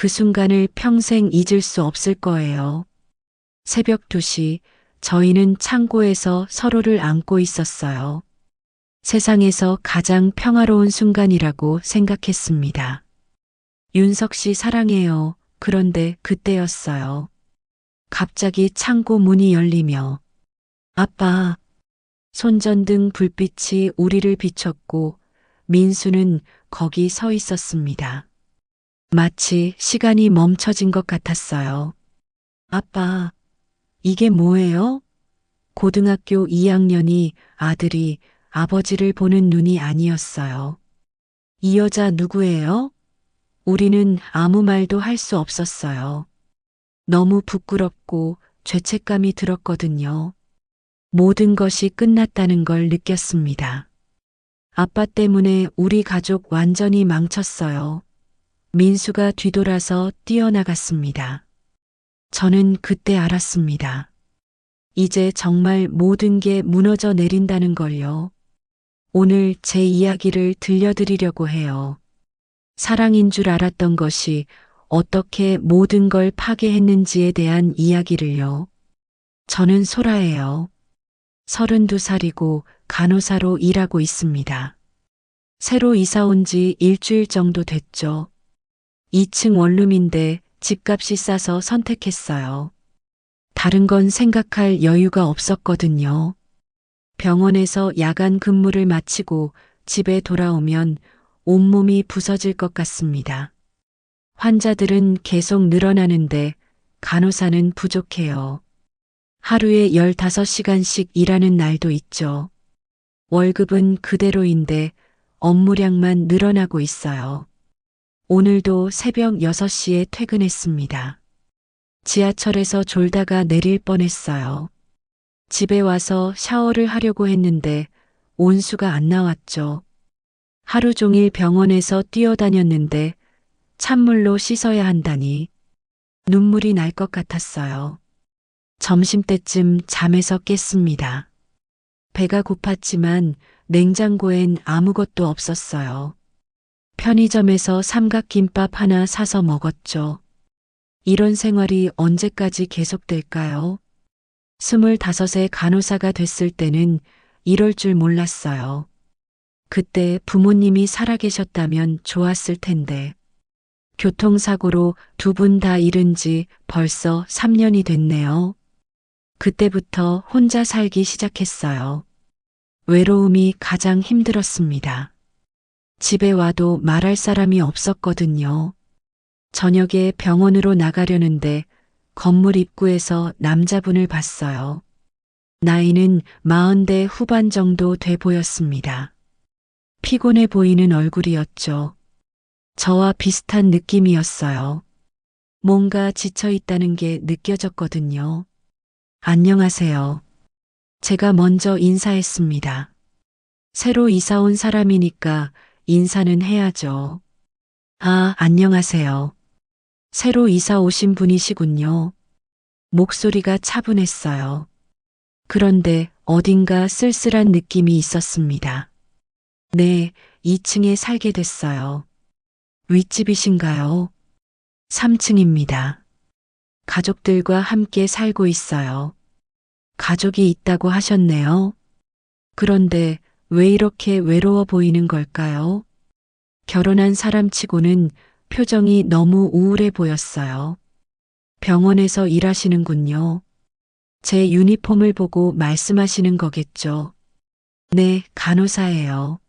그 순간을 평생 잊을 수 없을 거예요. 새벽 2시, 저희는 창고에서 서로를 안고 있었어요. 세상에서 가장 평화로운 순간이라고 생각했습니다. 윤석 씨 사랑해요. 그런데 그때였어요. 갑자기 창고 문이 열리며 아빠, 손전등 불빛이 우리를 비췄고 민수는 거기 서 있었습니다. 마치 시간이 멈춰진 것 같았어요. 아빠, 이게 뭐예요? 고등학교 2학년이 아들이 아버지를 보는 눈이 아니었어요. 이 여자 누구예요? 우리는 아무 말도 할 수 없었어요. 너무 부끄럽고 죄책감이 들었거든요. 모든 것이 끝났다는 걸 느꼈습니다. 아빠 때문에 우리 가족 완전히 망쳤어요. 민수가 뒤돌아서 뛰어나갔습니다. 저는 그때 알았습니다. 이제 정말 모든 게 무너져 내린다는 걸요. 오늘 제 이야기를 들려드리려고 해요. 사랑인 줄 알았던 것이 어떻게 모든 걸 파괴했는지에 대한 이야기를요. 저는 소라예요. 32살이고 간호사로 일하고 있습니다. 새로 이사 온 지 일주일 정도 됐죠. 2층 원룸인데 집값이 싸서 선택했어요. 다른 건 생각할 여유가 없었거든요. 병원에서 야간 근무를 마치고 집에 돌아오면 온몸이 부서질 것 같습니다. 환자들은 계속 늘어나는데 간호사는 부족해요. 하루에 15시간씩 일하는 날도 있죠. 월급은 그대로인데 업무량만 늘어나고 있어요. 오늘도 새벽 6시에 퇴근했습니다. 지하철에서 졸다가 내릴 뻔했어요. 집에 와서 샤워를 하려고 했는데 온수가 안 나왔죠. 하루 종일 병원에서 뛰어다녔는데 찬물로 씻어야 한다니 눈물이 날 것 같았어요. 점심때쯤 잠에서 깼습니다. 배가 고팠지만 냉장고엔 아무것도 없었어요. 편의점에서 삼각김밥 하나 사서 먹었죠. 이런 생활이 언제까지 계속될까요? 25세 간호사가 됐을 때는 이럴 줄 몰랐어요. 그때 부모님이 살아계셨다면 좋았을 텐데. 교통사고로 두 분 다 잃은 지 벌써 3년이 됐네요. 그때부터 혼자 살기 시작했어요. 외로움이 가장 힘들었습니다. 집에 와도 말할 사람이 없었거든요. 저녁에 병원으로 나가려는데 건물 입구에서 남자분을 봤어요. 나이는 40대 후반 정도 돼 보였습니다. 피곤해 보이는 얼굴이었죠. 저와 비슷한 느낌이었어요. 뭔가 지쳐 있다는 게 느껴졌거든요. 안녕하세요. 제가 먼저 인사했습니다. 새로 이사 온 사람이니까 인사는 해야죠. 아, 안녕하세요. 새로 이사 오신 분이시군요. 목소리가 차분했어요. 그런데 어딘가 쓸쓸한 느낌이 있었습니다. 네, 2층에 살게 됐어요. 윗집이신가요? 3층입니다. 가족들과 함께 살고 있어요. 가족이 있다고 하셨네요. 그런데 왜 이렇게 외로워 보이는 걸까요? 결혼한 사람치고는 표정이 너무 우울해 보였어요. 병원에서 일하시는군요. 제 유니폼을 보고 말씀하시는 거겠죠. 네, 간호사예요.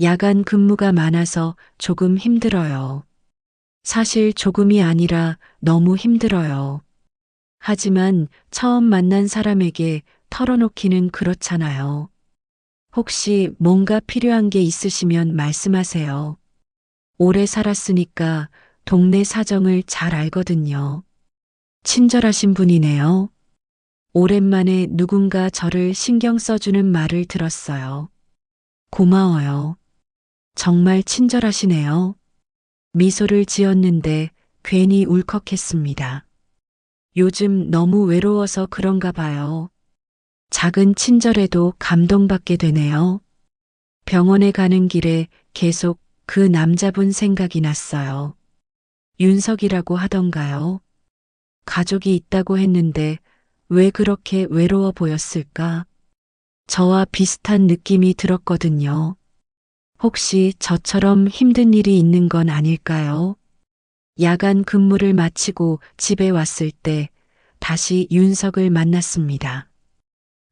야간 근무가 많아서 조금 힘들어요. 사실 조금이 아니라 너무 힘들어요. 하지만 처음 만난 사람에게 털어놓기는 그렇잖아요. 혹시 뭔가 필요한 게 있으시면 말씀하세요. 오래 살았으니까 동네 사정을 잘 알거든요. 친절하신 분이네요. 오랜만에 누군가 저를 신경 써주는 말을 들었어요. 고마워요. 정말 친절하시네요. 미소를 지었는데 괜히 울컥했습니다. 요즘 너무 외로워서 그런가 봐요. 작은 친절에도 감동받게 되네요. 병원에 가는 길에 계속 그 남자분 생각이 났어요. 윤석이라고 하던가요? 가족이 있다고 했는데 왜 그렇게 외로워 보였을까? 저와 비슷한 느낌이 들었거든요. 혹시 저처럼 힘든 일이 있는 건 아닐까요? 야간 근무를 마치고 집에 왔을 때 다시 윤석을 만났습니다.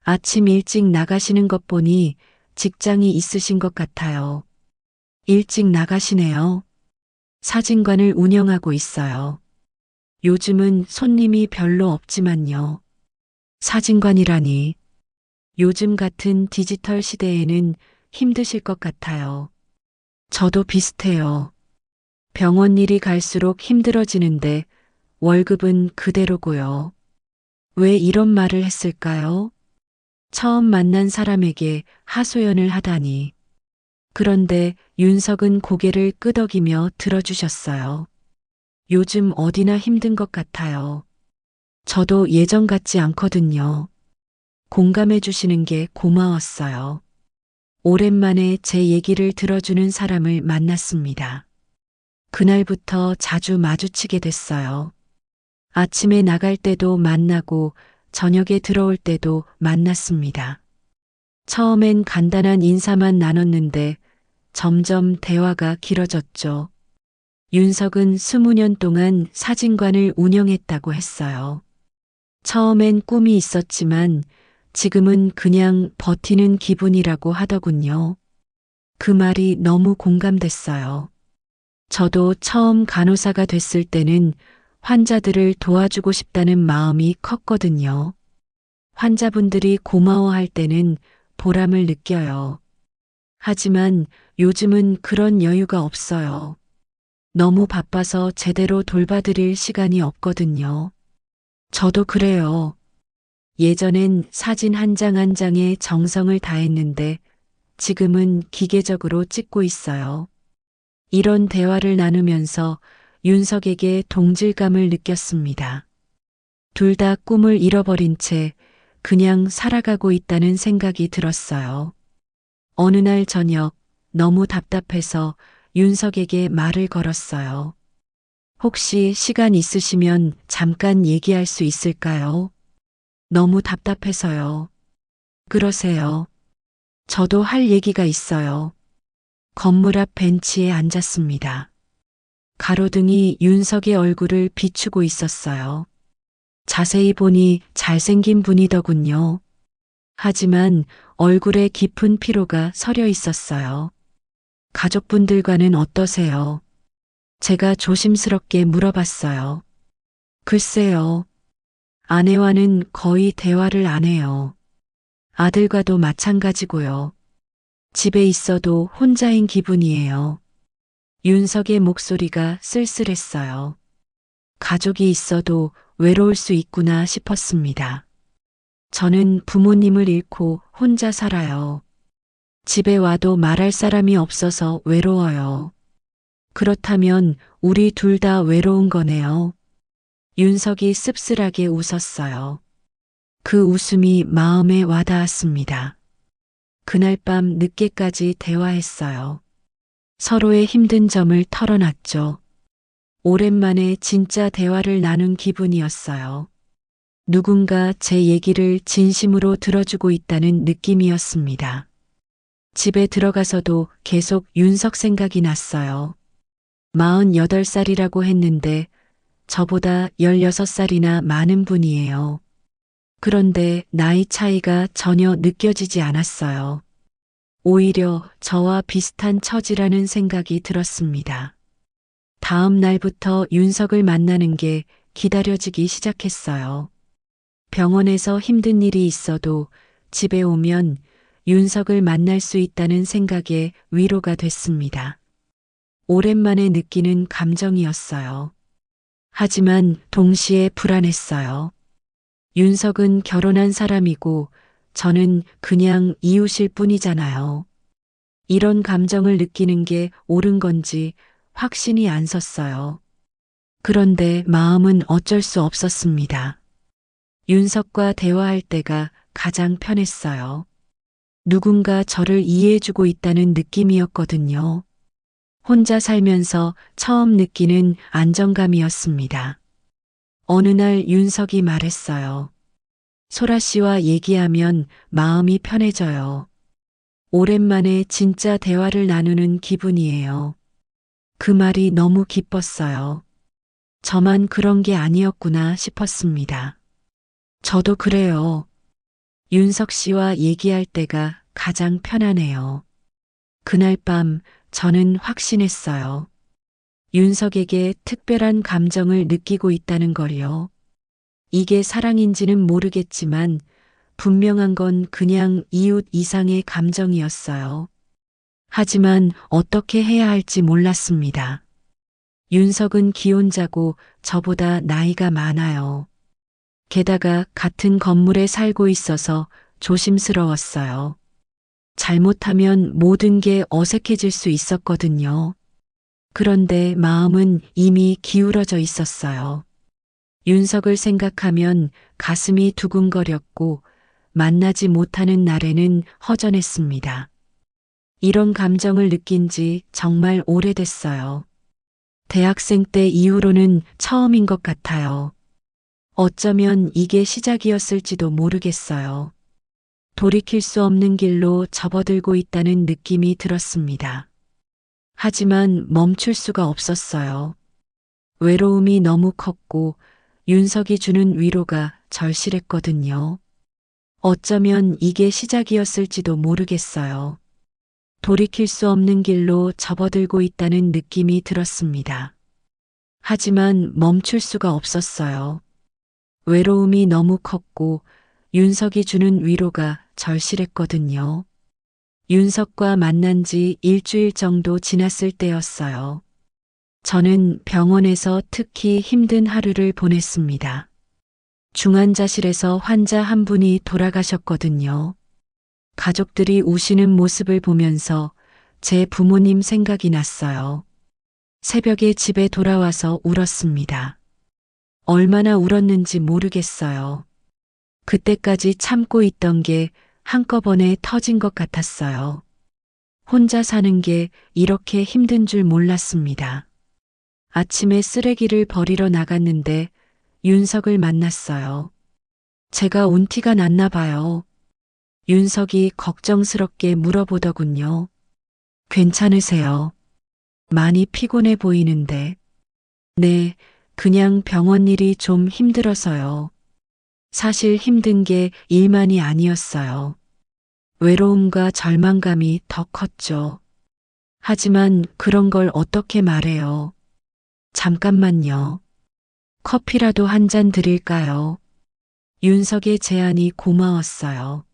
아침 일찍 나가시는 것 보니 직장이 있으신 것 같아요. 일찍 나가시네요. 사진관을 운영하고 있어요. 요즘은 손님이 별로 없지만요. 사진관이라니. 요즘 같은 디지털 시대에는 힘드실 것 같아요. 저도 비슷해요. 병원 일이 갈수록 힘들어지는데 월급은 그대로고요. 왜 이런 말을 했을까요? 처음 만난 사람에게 하소연을 하다니. 그런데 윤석은 고개를 끄덕이며 들어주셨어요. 요즘 어디나 힘든 것 같아요. 저도 예전 같지 않거든요. 공감해 주시는 게 고마웠어요. 오랜만에 제 얘기를 들어주는 사람을 만났습니다. 그날부터 자주 마주치게 됐어요. 아침에 나갈 때도 만나고 저녁에 들어올 때도 만났습니다. 처음엔 간단한 인사만 나눴는데 점점 대화가 길어졌죠. 윤석은 20년 동안 사진관을 운영했다고 했어요. 처음엔 꿈이 있었지만 지금은 그냥 버티는 기분이라고 하더군요. 그 말이 너무 공감됐어요. 저도 처음 간호사가 됐을 때는 환자들을 도와주고 싶다는 마음이 컸거든요. 환자분들이 고마워할 때는 보람을 느껴요. 하지만 요즘은 그런 여유가 없어요. 너무 바빠서 제대로 돌봐드릴 시간이 없거든요. 저도 그래요. 예전엔 사진 한 장 한 장에 정성을 다했는데 지금은 기계적으로 찍고 있어요. 이런 대화를 나누면서 윤석에게 동질감을 느꼈습니다. 둘 다 꿈을 잃어버린 채 그냥 살아가고 있다는 생각이 들었어요. 어느 날 저녁 너무 답답해서 윤석에게 말을 걸었어요. 혹시 시간 있으시면 잠깐 얘기할 수 있을까요? 너무 답답해서요. 그러세요. 저도 할 얘기가 있어요. 건물 앞 벤치에 앉았습니다. 가로등이 윤석의 얼굴을 비추고 있었어요. 자세히 보니 잘생긴 분이더군요. 하지만 얼굴에 깊은 피로가 서려 있었어요. 가족분들과는 어떠세요? 제가 조심스럽게 물어봤어요. 글쎄요. 아내와는 거의 대화를 안 해요. 아들과도 마찬가지고요. 집에 있어도 혼자인 기분이에요. 윤석의 목소리가 쓸쓸했어요. 가족이 있어도 외로울 수 있구나 싶었습니다. 저는 부모님을 잃고 혼자 살아요. 집에 와도 말할 사람이 없어서 외로워요. 그렇다면 우리 둘 다 외로운 거네요. 윤석이 씁쓸하게 웃었어요. 그 웃음이 마음에 와닿았습니다. 그날 밤 늦게까지 대화했어요. 서로의 힘든 점을 털어놨죠. 오랜만에 진짜 대화를 나눈 기분이었어요. 누군가 제 얘기를 진심으로 들어주고 있다는 느낌이었습니다. 집에 들어가서도 계속 윤석 생각이 났어요. 48살이라고 했는데 저보다 16살이나 많은 분이에요. 그런데 나이 차이가 전혀 느껴지지 않았어요. 오히려 저와 비슷한 처지라는 생각이 들었습니다. 다음 날부터 윤석을 만나는 게 기다려지기 시작했어요. 병원에서 힘든 일이 있어도 집에 오면 윤석을 만날 수 있다는 생각에 위로가 됐습니다. 오랜만에 느끼는 감정이었어요. 하지만 동시에 불안했어요. 윤석은 결혼한 사람이고 저는 그냥 이웃일 뿐이잖아요. 이런 감정을 느끼는 게 옳은 건지 확신이 안 섰어요. 그런데 마음은 어쩔 수 없었습니다. 윤석과 대화할 때가 가장 편했어요. 누군가 저를 이해해주고 있다는 느낌이었거든요. 혼자 살면서 처음 느끼는 안정감이었습니다. 어느 날 윤석이 말했어요. 소라 씨와 얘기하면 마음이 편해져요. 오랜만에 진짜 대화를 나누는 기분이에요. 그 말이 너무 기뻤어요. 저만 그런 게 아니었구나 싶었습니다. 저도 그래요. 윤석 씨와 얘기할 때가 가장 편하네요. 그날 밤 저는 확신했어요. 윤석에게 특별한 감정을 느끼고 있다는 걸요. 이게 사랑인지는 모르겠지만 분명한 건 그냥 이웃 이상의 감정이었어요. 하지만 어떻게 해야 할지 몰랐습니다. 윤석은 기혼자고 저보다 나이가 많아요. 게다가 같은 건물에 살고 있어서 조심스러웠어요. 잘못하면 모든 게 어색해질 수 있었거든요. 그런데 마음은 이미 기울어져 있었어요. 윤석을 생각하면 가슴이 두근거렸고 만나지 못하는 날에는 허전했습니다. 이런 감정을 느낀 지 정말 오래됐어요. 대학생 때 이후로는 처음인 것 같아요. 어쩌면 이게 시작이었을지도 모르겠어요. 돌이킬 수 없는 길로 접어들고 있다는 느낌이 들었습니다. 하지만 멈출 수가 없었어요. 외로움이 너무 컸고 윤석이 주는 위로가 절실했거든요. 어쩌면 이게 시작이었을지도 모르겠어요. 돌이킬 수 없는 길로 접어들고 있다는 느낌이 들었습니다. 하지만 멈출 수가 없었어요. 외로움이 너무 컸고 윤석이 주는 위로가 절실했거든요. 윤석과 만난 지 일주일 정도 지났을 때였어요. 저는 병원에서 특히 힘든 하루를 보냈습니다. 중환자실에서 환자 한 분이 돌아가셨거든요. 가족들이 우시는 모습을 보면서 제 부모님 생각이 났어요. 새벽에 집에 돌아와서 울었습니다. 얼마나 울었는지 모르겠어요. 그때까지 참고 있던 게 한꺼번에 터진 것 같았어요. 혼자 사는 게 이렇게 힘든 줄 몰랐습니다. 아침에 쓰레기를 버리러 나갔는데 윤석을 만났어요. 제가 온 티가 났나 봐요. 윤석이 걱정스럽게 물어보더군요. 괜찮으세요? 많이 피곤해 보이는데. 네, 그냥 병원 일이 좀 힘들어서요. 사실 힘든 게 일만이 아니었어요. 외로움과 절망감이 더 컸죠. 하지만 그런 걸 어떻게 말해요? 잠깐만요. 커피라도 한 잔 드릴까요? 윤석의 제안이 고마웠어요.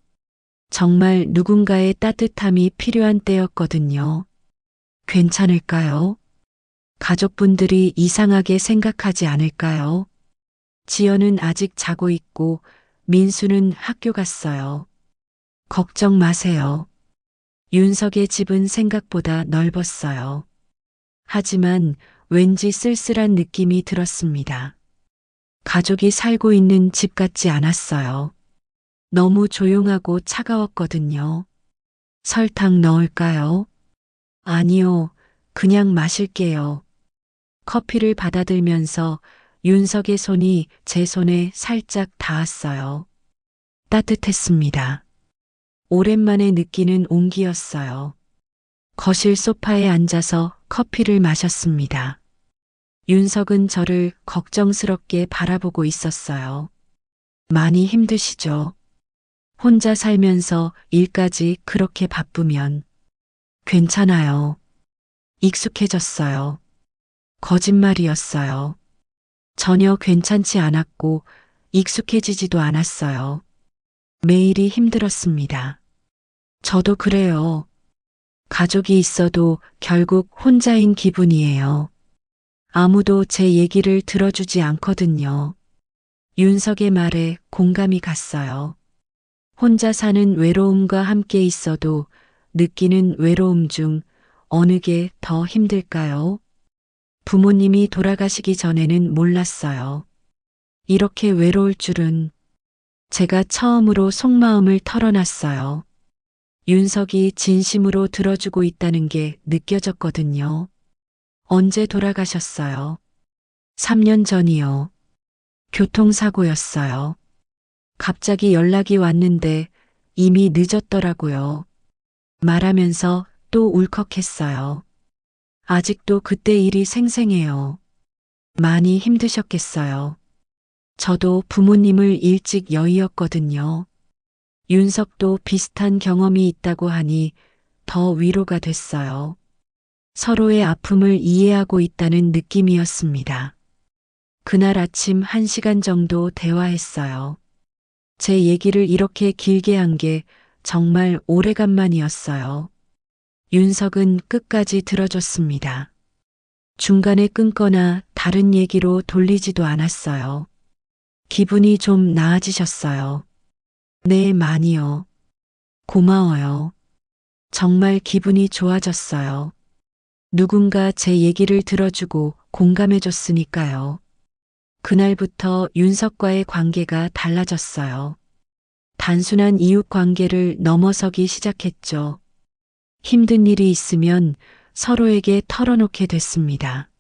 정말 누군가의 따뜻함이 필요한 때였거든요. 괜찮을까요? 가족분들이 이상하게 생각하지 않을까요? 지연은 아직 자고 있고 민수는 학교 갔어요. 걱정 마세요. 윤석의 집은 생각보다 넓었어요. 하지만 왠지 쓸쓸한 느낌이 들었습니다. 가족이 살고 있는 집 같지 않았어요. 너무 조용하고 차가웠거든요. 설탕 넣을까요? 아니요, 그냥 마실게요. 커피를 받아들면서 윤석의 손이 제 손에 살짝 닿았어요. 따뜻했습니다. 오랜만에 느끼는 온기였어요. 거실 소파에 앉아서 커피를 마셨습니다. 윤석은 저를 걱정스럽게 바라보고 있었어요. 많이 힘드시죠? 혼자 살면서 일까지 그렇게 바쁘면. 괜찮아요. 익숙해졌어요. 거짓말이었어요. 전혀 괜찮지 않았고 익숙해지지도 않았어요. 매일이 힘들었습니다. 저도 그래요. 가족이 있어도 결국 혼자인 기분이에요. 아무도 제 얘기를 들어주지 않거든요. 윤석의 말에 공감이 갔어요. 혼자 사는 외로움과 함께 있어도 느끼는 외로움 중 어느 게 더 힘들까요? 부모님이 돌아가시기 전에는 몰랐어요. 이렇게 외로울 줄은. 제가 처음으로 속마음을 털어놨어요. 윤석이 진심으로 들어주고 있다는 게 느껴졌거든요. 언제 돌아가셨어요? 3년 전이요. 교통사고였어요. 갑자기 연락이 왔는데 이미 늦었더라고요. 말하면서 또 울컥했어요. 아직도 그때 일이 생생해요. 많이 힘드셨겠어요. 저도 부모님을 일찍 여의었거든요. 윤석도 비슷한 경험이 있다고 하니 더 위로가 됐어요. 서로의 아픔을 이해하고 있다는 느낌이었습니다. 그날 아침 1시간 정도 대화했어요. 제 얘기를 이렇게 길게 한 게 정말 오래간만이었어요. 윤석은 끝까지 들어줬습니다. 중간에 끊거나 다른 얘기로 돌리지도 않았어요. 기분이 좀 나아지셨어요. 네, 많이요. 고마워요. 정말 기분이 좋아졌어요. 누군가 제 얘기를 들어주고 공감해줬으니까요. 그날부터 윤석과의 관계가 달라졌어요. 단순한 이웃 관계를 넘어서기 시작했죠. 힘든 일이 있으면 서로에게 털어놓게 됐습니다.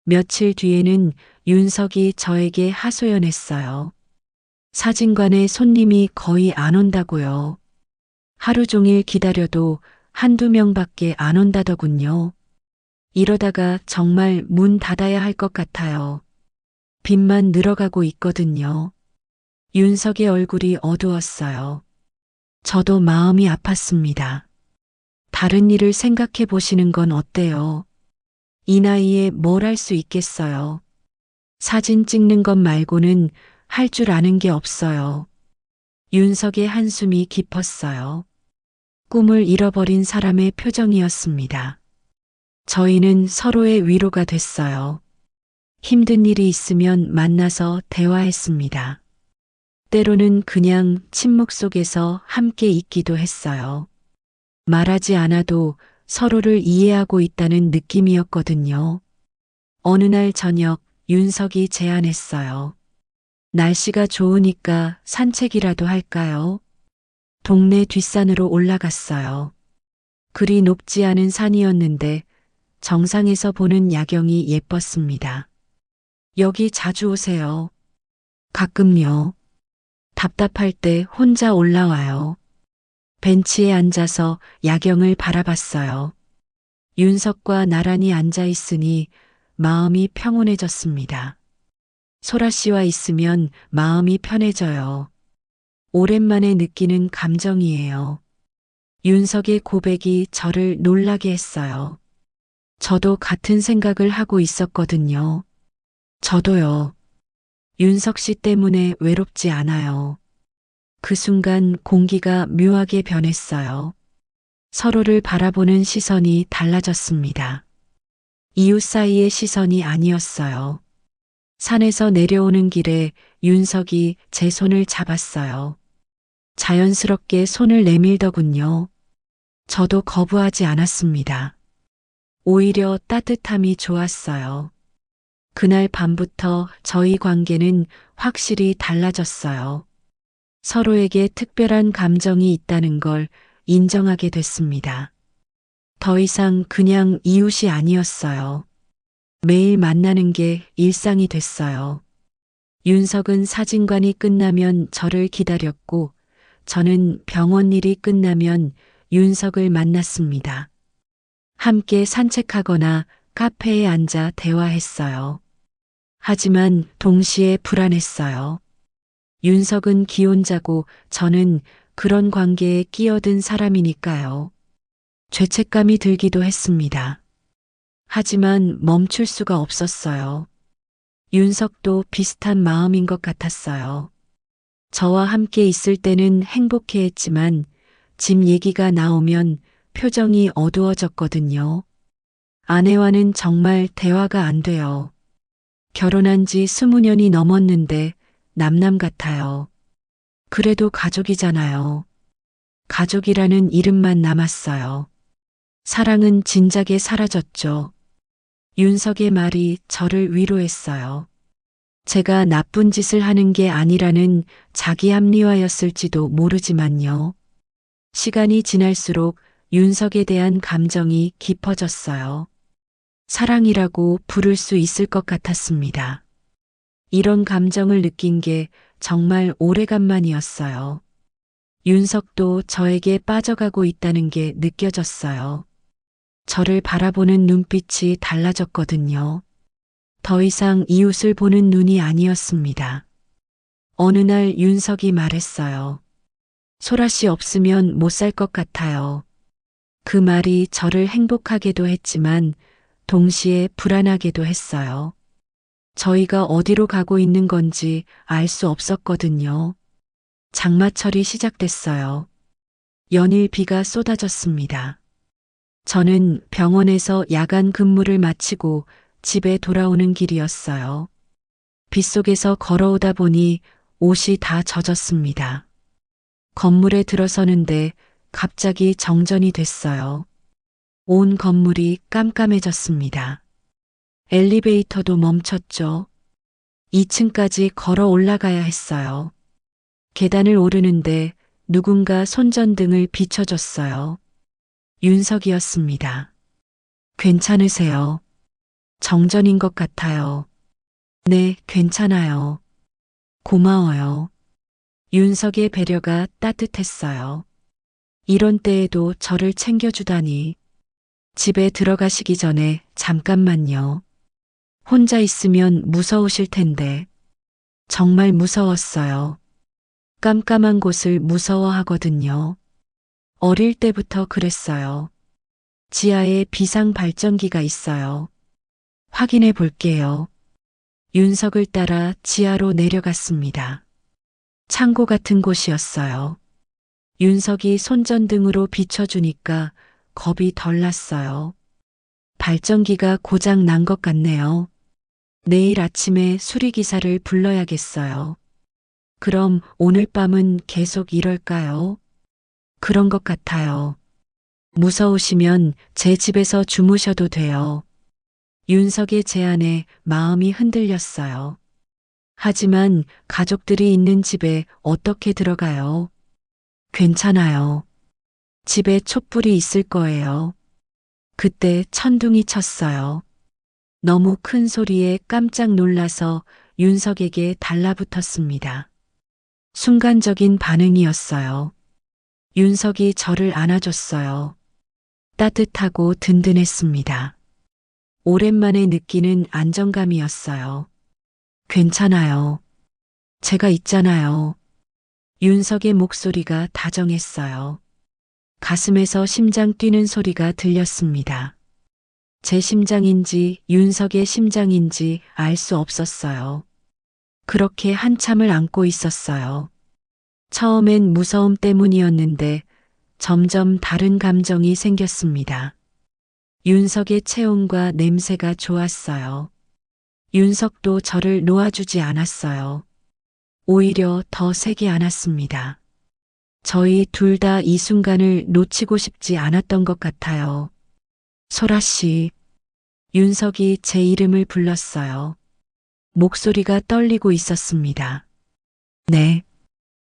며칠 뒤에는 윤석이 저에게 하소연했어요. 사진관에 손님이 거의 안 온다고요. 하루 종일 기다려도 한두 명밖에 안 온다더군요. 이러다가 정말 문 닫아야 할 것 같아요. 빚만 늘어가고 있거든요. 윤석의 얼굴이 어두웠어요. 저도 마음이 아팠습니다. 다른 일을 생각해 보시는 건 어때요? 이 나이에 뭘 할 수 있겠어요? 사진 찍는 것 말고는 할 줄 아는 게 없어요. 윤석의 한숨이 깊었어요. 꿈을 잃어버린 사람의 표정이었습니다. 저희는 서로의 위로가 됐어요. 힘든 일이 있으면 만나서 대화했습니다. 때로는 그냥 침묵 속에서 함께 있기도 했어요. 말하지 않아도 서로를 이해하고 있다는 느낌이었거든요. 어느 날 저녁 윤석이 제안했어요. 날씨가 좋으니까 산책이라도 할까요? 동네 뒷산으로 올라갔어요. 그리 높지 않은 산이었는데 정상에서 보는 야경이 예뻤습니다. 여기 자주 오세요. 가끔요. 답답할 때 혼자 올라와요. 벤치에 앉아서 야경을 바라봤어요. 윤석과 나란히 앉아 있으니 마음이 평온해졌습니다. 소라 씨와 있으면 마음이 편해져요. 오랜만에 느끼는 감정이에요. 윤석의 고백이 저를 놀라게 했어요. 저도 같은 생각을 하고 있었거든요. 저도요. 윤석 씨 때문에 외롭지 않아요. 그 순간 공기가 묘하게 변했어요. 서로를 바라보는 시선이 달라졌습니다. 이웃 사이의 시선이 아니었어요. 산에서 내려오는 길에 윤석이 제 손을 잡았어요. 자연스럽게 손을 내밀더군요. 저도 거부하지 않았습니다. 오히려 따뜻함이 좋았어요. 그날 밤부터 저희 관계는 확실히 달라졌어요. 서로에게 특별한 감정이 있다는 걸 인정하게 됐습니다. 더 이상 그냥 이웃이 아니었어요. 매일 만나는 게 일상이 됐어요. 윤석은 사진관이 끝나면 저를 기다렸고 저는 병원 일이 끝나면 윤석을 만났습니다. 함께 산책하거나 카페에 앉아 대화했어요. 하지만 동시에 불안했어요. 윤석은 기혼자고 저는 그런 관계에 끼어든 사람이니까요. 죄책감이 들기도 했습니다. 하지만 멈출 수가 없었어요. 윤석도 비슷한 마음인 것 같았어요. 저와 함께 있을 때는 행복해했지만 집 얘기가 나오면 표정이 어두워졌거든요. 아내와는 정말 대화가 안 돼요. 결혼한 지 20년이 넘었는데 남남 같아요. 그래도 가족이잖아요. 가족이라는 이름만 남았어요. 사랑은 진작에 사라졌죠. 윤석의 말이 저를 위로했어요. 제가 나쁜 짓을 하는 게 아니라는 자기 합리화였을지도 모르지만요. 시간이 지날수록 윤석에 대한 감정이 깊어졌어요. 사랑이라고 부를 수 있을 것 같았습니다. 이런 감정을 느낀 게 정말 오래간만이었어요. 윤석도 저에게 빠져가고 있다는 게 느껴졌어요. 저를 바라보는 눈빛이 달라졌거든요. 더 이상 이웃을 보는 눈이 아니었습니다. 어느 날 윤석이 말했어요. 소라 씨 없으면 못 살 것 같아요. 그 말이 저를 행복하게도 했지만 동시에 불안하게도 했어요. 저희가 어디로 가고 있는 건지 알 수 없었거든요. 장마철이 시작됐어요. 연일 비가 쏟아졌습니다. 저는 병원에서 야간 근무를 마치고 집에 돌아오는 길이었어요. 빗속에서 걸어오다 보니 옷이 다 젖었습니다. 건물에 들어서는데 갑자기 정전이 됐어요. 온 건물이 깜깜해졌습니다. 엘리베이터도 멈췄죠. 2층까지 걸어 올라가야 했어요. 계단을 오르는데 누군가 손전등을 비춰줬어요. 윤석이었습니다. 괜찮으세요? 정전인 것 같아요. 네, 괜찮아요. 고마워요. 윤석의 배려가 따뜻했어요. 이런 때에도 저를 챙겨주다니. 집에 들어가시기 전에 잠깐만요. 혼자 있으면 무서우실 텐데. 정말 무서웠어요. 깜깜한 곳을 무서워하거든요. 어릴 때부터 그랬어요. 지하에 비상 발전기가 있어요. 확인해 볼게요. 윤석을 따라 지하로 내려갔습니다. 창고 같은 곳이었어요. 윤석이 손전등으로 비춰주니까 겁이 덜 났어요. 발전기가 고장 난 것 같네요. 내일 아침에 수리기사를 불러야겠어요. 그럼 오늘 밤은 계속 이럴까요? 그런 것 같아요. 무서우시면 제 집에서 주무셔도 돼요. 윤석의 제안에 마음이 흔들렸어요. 하지만 가족들이 있는 집에 어떻게 들어가요? 괜찮아요. 집에 촛불이 있을 거예요. 그때 천둥이 쳤어요. 너무 큰 소리에 깜짝 놀라서 윤석에게 달라붙었습니다. 순간적인 반응이었어요. 윤석이 저를 안아줬어요. 따뜻하고 든든했습니다. 오랜만에 느끼는 안정감이었어요. 괜찮아요. 제가 있잖아요. 윤석의 목소리가 다정했어요. 가슴에서 심장 뛰는 소리가 들렸습니다. 제 심장인지 윤석의 심장인지 알 수 없었어요. 그렇게 한참을 안고 있었어요. 처음엔 무서움 때문이었는데 점점 다른 감정이 생겼습니다. 윤석의 체온과 냄새가 좋았어요. 윤석도 저를 놓아주지 않았어요. 오히려 더 세게 안았습니다. 저희 둘 다 이 순간을 놓치고 싶지 않았던 것 같아요. 소라 씨, 윤석이 제 이름을 불렀어요. 목소리가 떨리고 있었습니다. 네.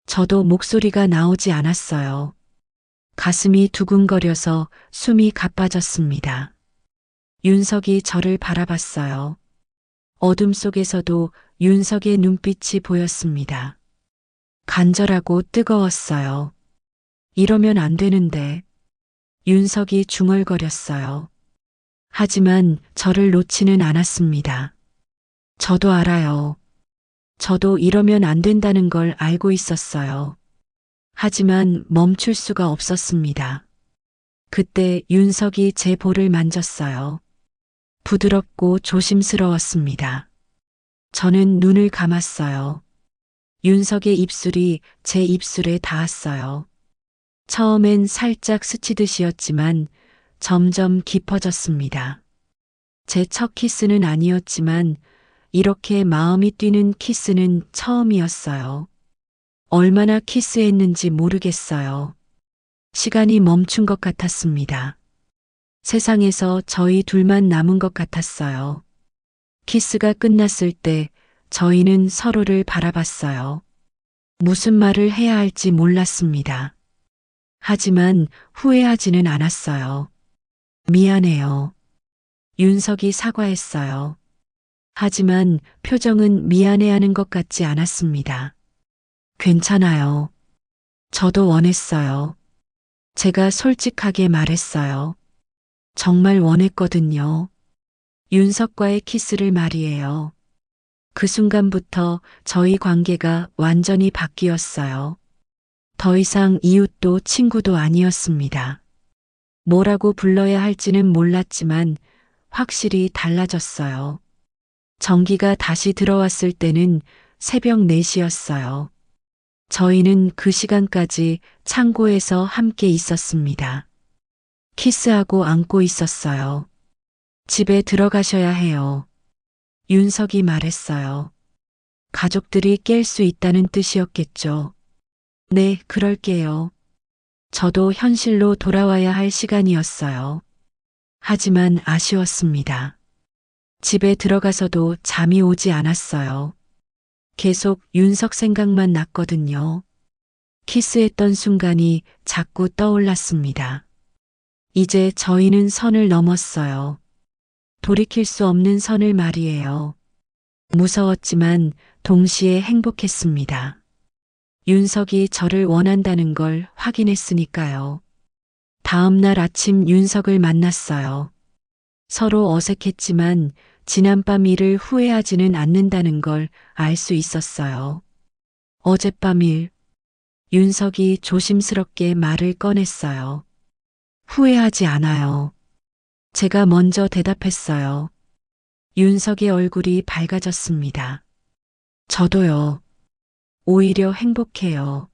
저도 목소리가 나오지 않았어요. 가슴이 두근거려서 숨이 가빠졌습니다. 윤석이 저를 바라봤어요. 어둠 속에서도 윤석의 눈빛이 보였습니다. 간절하고 뜨거웠어요. 이러면 안 되는데. 윤석이 중얼거렸어요. 하지만 저를 놓지는 않았습니다. 저도 알아요. 저도 이러면 안 된다는 걸 알고 있었어요. 하지만 멈출 수가 없었습니다. 그때 윤석이 제 볼을 만졌어요. 부드럽고 조심스러웠습니다. 저는 눈을 감았어요. 윤석의 입술이 제 입술에 닿았어요. 처음엔 살짝 스치듯이었지만 점점 깊어졌습니다. 제 첫 키스는 아니었지만 이렇게 마음이 뛰는 키스는 처음이었어요. 얼마나 키스했는지 모르겠어요. 시간이 멈춘 것 같았습니다. 세상에서 저희 둘만 남은 것 같았어요. 키스가 끝났을 때 저희는 서로를 바라봤어요. 무슨 말을 해야 할지 몰랐습니다. 하지만 후회하지는 않았어요. 미안해요. 윤석이 사과했어요. 하지만 표정은 미안해하는 것 같지 않았습니다. 괜찮아요. 저도 원했어요. 제가 솔직하게 말했어요. 정말 원했거든요. 윤석과의 키스를 말이에요. 그 순간부터 저희 관계가 완전히 바뀌었어요. 더 이상 이웃도 친구도 아니었습니다. 뭐라고 불러야 할지는 몰랐지만 확실히 달라졌어요. 전기가 다시 들어왔을 때는 새벽 4시였어요. 저희는 그 시간까지 창고에서 함께 있었습니다. 키스하고 안고 있었어요. 집에 들어가셔야 해요. 윤석이 말했어요. 가족들이 깰 수 있다는 뜻이었겠죠. 네, 그럴게요. 저도 현실로 돌아와야 할 시간이었어요. 하지만 아쉬웠습니다. 집에 들어가서도 잠이 오지 않았어요. 계속 윤석 생각만 났거든요. 키스했던 순간이 자꾸 떠올랐습니다. 이제 저희는 선을 넘었어요. 돌이킬 수 없는 선을 말이에요. 무서웠지만 동시에 행복했습니다. 윤석이 저를 원한다는 걸 확인했으니까요. 다음 날 아침 윤석을 만났어요. 서로 어색했지만 지난밤 일을 후회하지는 않는다는 걸 알 수 있었어요. 어젯밤 일, 윤석이 조심스럽게 말을 꺼냈어요. 후회하지 않아요. 제가 먼저 대답했어요. 윤석의 얼굴이 밝아졌습니다. 저도요. 오히려 행복해요.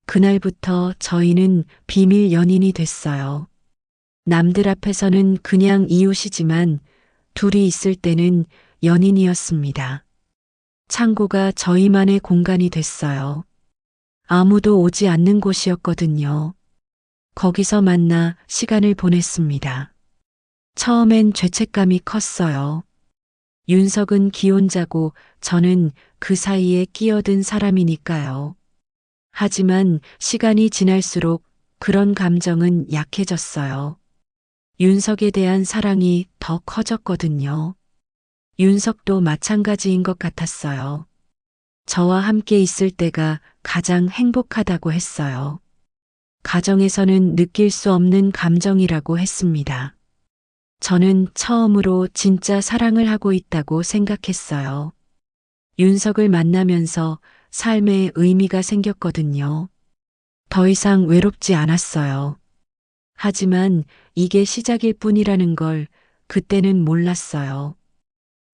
그날부터 저희는 비밀 연인이 됐어요. 남들 앞에서는 그냥 이웃이지만 둘이 있을 때는 연인이었습니다. 창고가 저희만의 공간이 됐어요. 아무도 오지 않는 곳이었거든요. 거기서 만나 시간을 보냈습니다. 처음엔 죄책감이 컸어요. 윤석은 기혼자고 저는 그 사이에 끼어든 사람이니까요. 하지만 시간이 지날수록 그런 감정은 약해졌어요. 윤석에 대한 사랑이 더 커졌거든요. 윤석도 마찬가지인 것 같았어요. 저와 함께 있을 때가 가장 행복하다고 했어요. 가정에서는 느낄 수 없는 감정이라고 했습니다. 저는 처음으로 진짜 사랑을 하고 있다고 생각했어요. 윤석을 만나면서 삶에 의미가 생겼거든요. 더 이상 외롭지 않았어요. 하지만 이게 시작일 뿐이라는 걸 그때는 몰랐어요.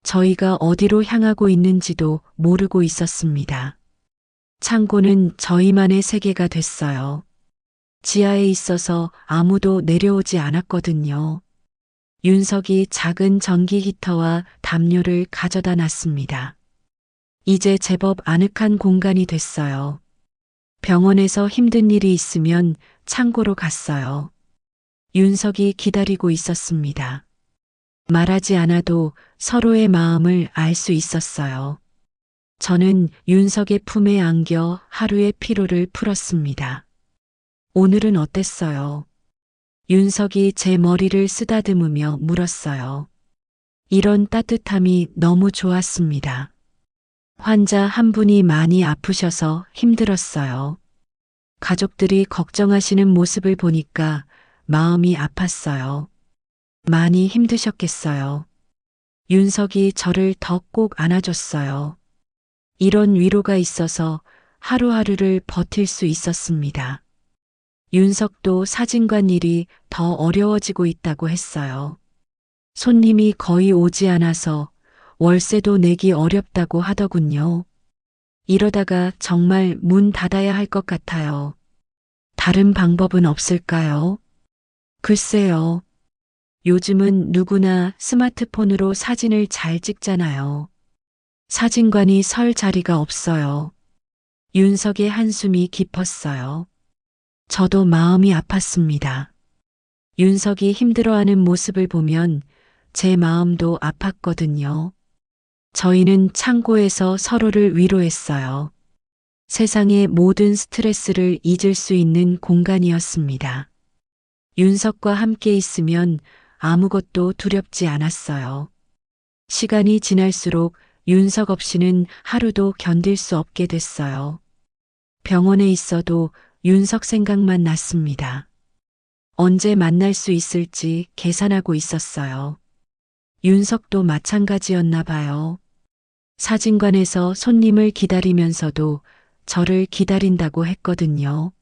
저희가 어디로 향하고 있는지도 모르고 있었습니다. 창고는 저희만의 세계가 됐어요. 지하에 있어서 아무도 내려오지 않았거든요. 윤석이 작은 전기 히터와 담요를 가져다 놨습니다. 이제 제법 아늑한 공간이 됐어요. 병원에서 힘든 일이 있으면 창고로 갔어요. 윤석이 기다리고 있었습니다. 말하지 않아도 서로의 마음을 알 수 있었어요. 저는 윤석의 품에 안겨 하루의 피로를 풀었습니다. 오늘은 어땠어요? 윤석이 제 머리를 쓰다듬으며 물었어요. 이런 따뜻함이 너무 좋았습니다. 환자 한 분이 많이 아프셔서 힘들었어요. 가족들이 걱정하시는 모습을 보니까 마음이 아팠어요. 많이 힘드셨겠어요. 윤석이 저를 더 꼭 안아줬어요. 이런 위로가 있어서 하루하루를 버틸 수 있었습니다. 윤석도 사진관 일이 더 어려워지고 있다고 했어요. 손님이 거의 오지 않아서 월세도 내기 어렵다고 하더군요. 이러다가 정말 문 닫아야 할 것 같아요. 다른 방법은 없을까요? 글쎄요. 요즘은 누구나 스마트폰으로 사진을 잘 찍잖아요. 사진관이 설 자리가 없어요. 윤석의 한숨이 깊었어요. 저도 마음이 아팠습니다. 윤석이 힘들어하는 모습을 보면 제 마음도 아팠거든요. 저희는 창고에서 서로를 위로했어요. 세상의 모든 스트레스를 잊을 수 있는 공간이었습니다. 윤석과 함께 있으면 아무것도 두렵지 않았어요. 시간이 지날수록 윤석업 씨는 하루도 견딜 수 없게 됐어요. 병원에 있어도 윤석 생각만 났습니다. 언제 만날 수 있을지 계산하고 있었어요. 윤석도 마찬가지였나 봐요. 사진관에서 손님을 기다리면서도 저를 기다린다고 했거든요.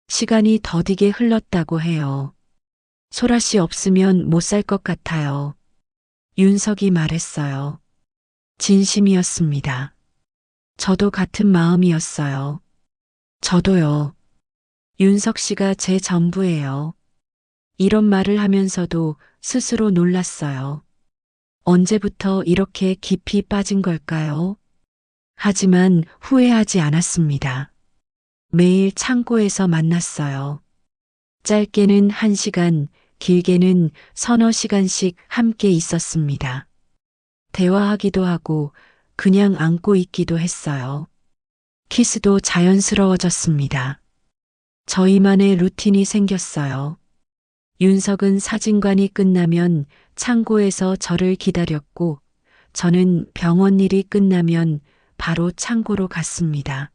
시간이 더디게 흘렀다고 해요. 소라 씨 없으면 못 살 것 같아요. 윤석이 말했어요. 진심이었습니다. 저도 같은 마음이었어요. 저도요. 윤석 씨가 제 전부예요. 이런 말을 하면서도 스스로 놀랐어요. 언제부터 이렇게 깊이 빠진 걸까요? 하지만 후회하지 않았습니다. 매일 창고에서 만났어요. 짧게는 1시간, 길게는 서너 시간씩 함께 있었습니다. 대화하기도 하고 그냥 안고 있기도 했어요. 키스도 자연스러워졌습니다. 저희만의 루틴이 생겼어요. 윤석은 사진관이 끝나면 창고에서 저를 기다렸고 저는 병원 일이 끝나면 바로 창고로 갔습니다.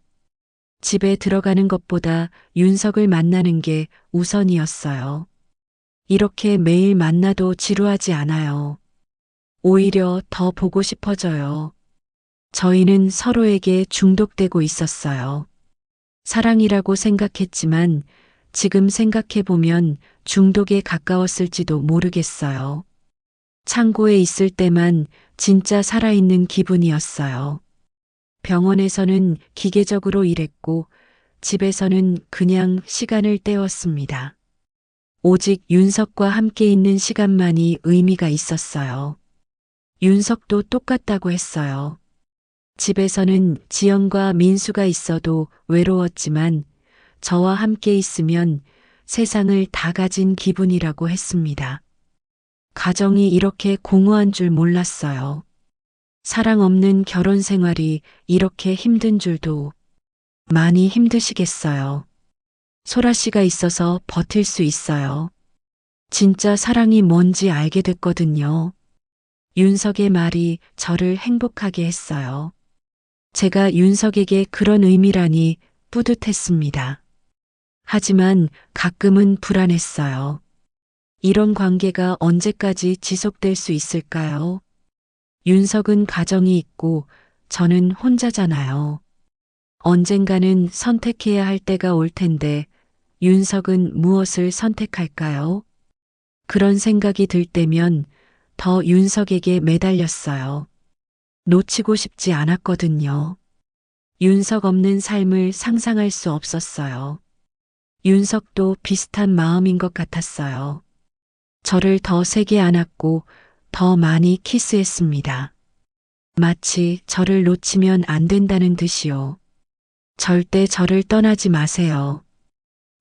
집에 들어가는 것보다 윤석을 만나는 게 우선이었어요. 이렇게 매일 만나도 지루하지 않아요. 오히려 더 보고 싶어져요. 저희는 서로에게 중독되고 있었어요. 사랑이라고 생각했지만 지금 생각해보면 중독에 가까웠을지도 모르겠어요. 창고에 있을 때만 진짜 살아있는 기분이었어요. 병원에서는 기계적으로 일했고 집에서는 그냥 시간을 때웠습니다. 오직 윤석과 함께 있는 시간만이 의미가 있었어요. 윤석도 똑같다고 했어요. 집에서는 지영과 민수가 있어도 외로웠지만 저와 함께 있으면 세상을 다 가진 기분이라고 했습니다. 가정이 이렇게 공허한 줄 몰랐어요. 사랑 없는 결혼 생활이 이렇게 힘든 줄도. 많이 힘드시겠어요. 소라 씨가 있어서 버틸 수 있어요. 진짜 사랑이 뭔지 알게 됐거든요. 윤석의 말이 저를 행복하게 했어요. 제가 윤석에게 그런 의미라니 뿌듯했습니다. 하지만 가끔은 불안했어요. 이런 관계가 언제까지 지속될 수 있을까요? 윤석은 가정이 있고 저는 혼자잖아요. 언젠가는 선택해야 할 때가 올 텐데 윤석은 무엇을 선택할까요? 그런 생각이 들 때면 더 윤석에게 매달렸어요. 놓치고 싶지 않았거든요. 윤석 없는 삶을 상상할 수 없었어요. 윤석도 비슷한 마음인 것 같았어요. 저를 더 세게 안았고 더 많이 키스했습니다. 마치 저를 놓치면 안 된다는 듯이요. 절대 저를 떠나지 마세요.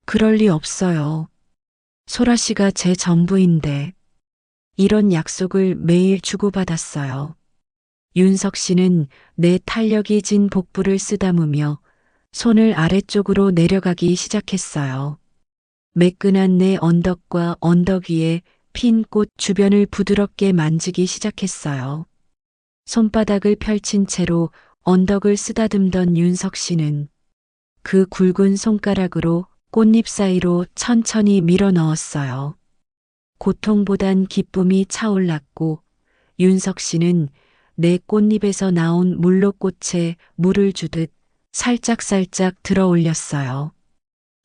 그럴 리 없어요. 소라 씨가 제 전부인데. 이런 약속을 매일 주고받았어요. 윤석 씨는 내 탄력이 진 복부를 쓰다무며 손을 아래쪽으로 내려가기 시작했어요. 매끈한 내 언덕과 언덕 위에 핀 꽃 주변을 부드럽게 만지기 시작했어요. 손바닥을 펼친 채로 언덕을 쓰다듬던 윤석 씨는 그 굵은 손가락으로 꽃잎 사이로 천천히 밀어 넣었어요. 고통보단 기쁨이 차올랐고 윤석 씨는 내 꽃잎에서 나온 물로꽃에 물을 주듯 살짝살짝 들어 올렸어요.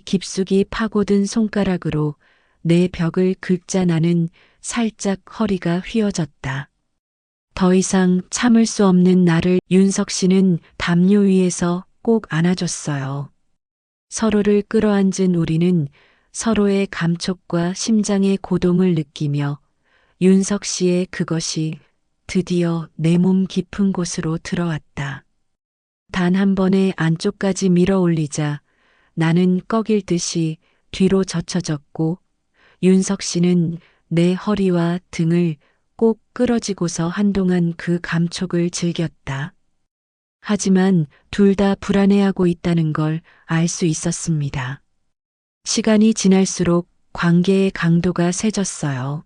깊숙이 파고든 손가락으로 내 벽을 긁자 나는 살짝 허리가 휘어졌다. 더 이상 참을 수 없는 나를 윤석 씨는 담요 위에서 꼭 안아줬어요. 서로를 끌어안은 우리는 서로의 감촉과 심장의 고동을 느끼며 윤석 씨의 그것이 드디어 내 몸 깊은 곳으로 들어왔다. 단 한 번에 안쪽까지 밀어 올리자 나는 꺾일 듯이 뒤로 젖혀졌고 윤석 씨는 내 허리와 등을 꼭 끌어쥐고서 한동안 그 감촉을 즐겼다. 하지만 둘 다 불안해하고 있다는 걸 알 수 있었습니다. 시간이 지날수록 관계의 강도가 세졌어요.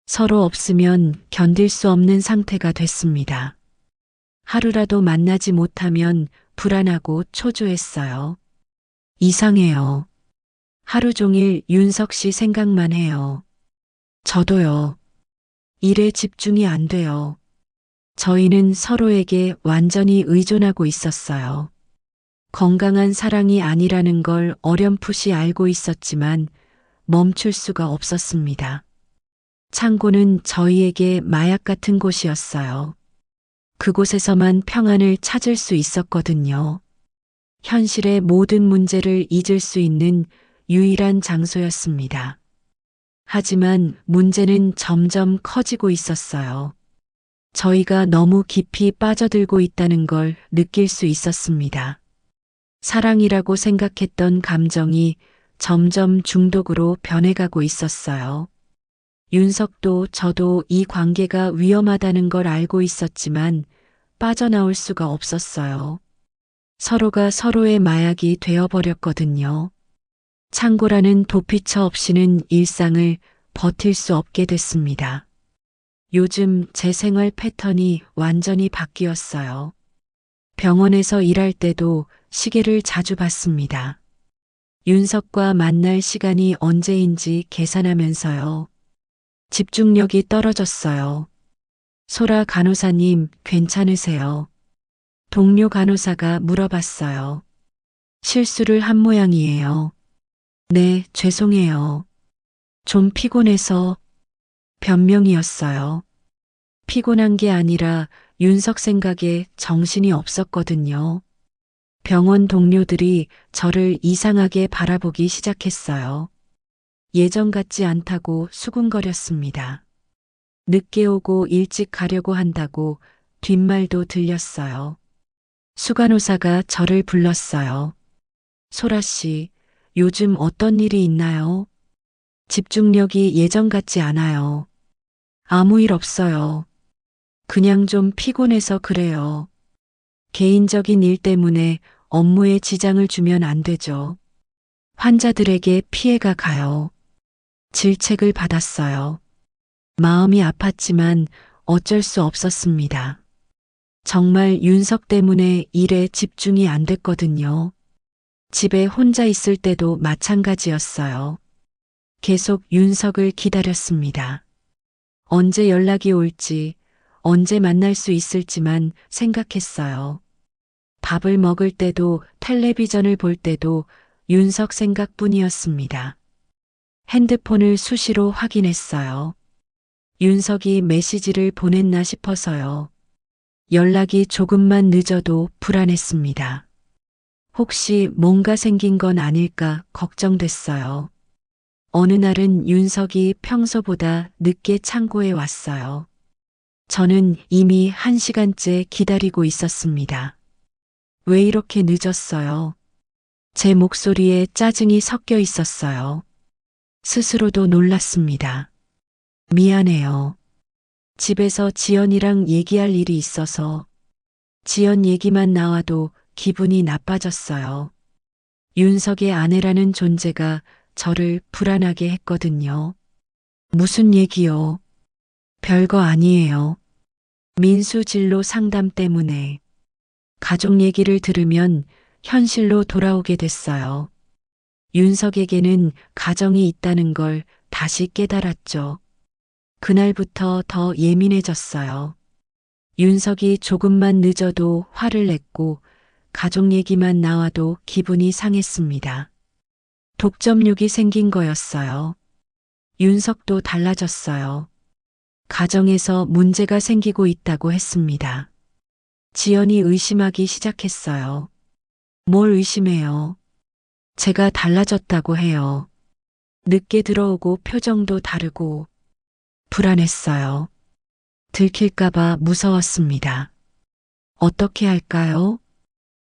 서로 없으면 견딜 수 없는 상태가 됐습니다. 하루라도 만나지 못하면 불안하고 초조했어요. 이상해요. 하루 종일 윤석 씨 생각만 해요. 저도요. 일에 집중이 안 돼요. 저희는 서로에게 완전히 의존하고 있었어요. 건강한 사랑이 아니라는 걸 어렴풋이 알고 있었지만 멈출 수가 없었습니다. 창고는 저희에게 마약 같은 곳이었어요. 그곳에서만 평안을 찾을 수 있었거든요. 현실의 모든 문제를 잊을 수 있는 유일한 장소였습니다. 하지만 문제는 점점 커지고 있었어요. 저희가 너무 깊이 빠져들고 있다는 걸 느낄 수 있었습니다. 사랑이라고 생각했던 감정이 점점 중독으로 변해가고 있었어요. 윤석도 저도 이 관계가 위험하다는 걸 알고 있었지만 빠져나올 수가 없었어요. 서로가 서로의 마약이 되어버렸거든요. 창고라는 도피처 없이는 일상을 버틸 수 없게 됐습니다. 요즘 제 생활 패턴이 완전히 바뀌었어요. 병원에서 일할 때도 시계를 자주 봤습니다. 윤석과 만날 시간이 언제인지 계산하면서요. 집중력이 떨어졌어요. 소라 간호사님, 괜찮으세요? 동료 간호사가 물어봤어요. 실수를 한 모양이에요. 네, 죄송해요. 좀 피곤해서 변명이었어요. 피곤한 게 아니라 윤석 생각에 정신이 없었거든요. 병원 동료들이 저를 이상하게 바라보기 시작했어요. 예전 같지 않다고 수군거렸습니다. 늦게 오고 일찍 가려고 한다고 뒷말도 들렸어요. 수간호사가 저를 불렀어요. 소라 씨, 요즘 어떤 일이 있나요? 집중력이 예전 같지 않아요. 아무 일 없어요. 그냥 좀 피곤해서 그래요. 개인적인 일 때문에 업무에 지장을 주면 안 되죠. 환자들에게 피해가 가요. 질책을 받았어요. 마음이 아팠지만 어쩔 수 없었습니다. 정말 윤석 때문에 일에 집중이 안 됐거든요. 집에 혼자 있을 때도 마찬가지였어요. 계속 윤석을 기다렸습니다. 언제 연락이 올지, 언제 만날 수 있을지만 생각했어요. 밥을 먹을 때도 텔레비전을 볼 때도 윤석 생각뿐이었습니다. 핸드폰을 수시로 확인했어요. 윤석이 메시지를 보냈나 싶어서요. 연락이 조금만 늦어도 불안했습니다. 혹시 뭔가 생긴 건 아닐까 걱정됐어요. 어느 날은 윤석이 평소보다 늦게 창고에 왔어요. 저는 이미 1시간째 기다리고 있었습니다. 왜 이렇게 늦었어요? 제 목소리에 짜증이 섞여 있었어요. 스스로도 놀랐습니다. 미안해요. 집에서 지연이랑 얘기할 일이 있어서 지연 얘기만 나와도 기분이 나빠졌어요. 윤석의 아내라는 존재가 저를 불안하게 했거든요. 무슨 얘기요? 별거 아니에요. 민수 진로 상담 때문에 가족 얘기를 들으면 현실로 돌아오게 됐어요. 윤석에게는 가정이 있다는 걸 다시 깨달았죠. 그날부터 더 예민해졌어요. 윤석이 조금만 늦어도 화를 냈고 가족 얘기만 나와도 기분이 상했습니다. 독점욕이 생긴 거였어요. 윤석도 달라졌어요. 가정에서 문제가 생기고 있다고 했습니다. 지연이 의심하기 시작했어요. 뭘 의심해요? 제가 달라졌다고 해요. 늦게 들어오고 표정도 다르고 불안했어요. 들킬까봐 무서웠습니다. 어떻게 할까요?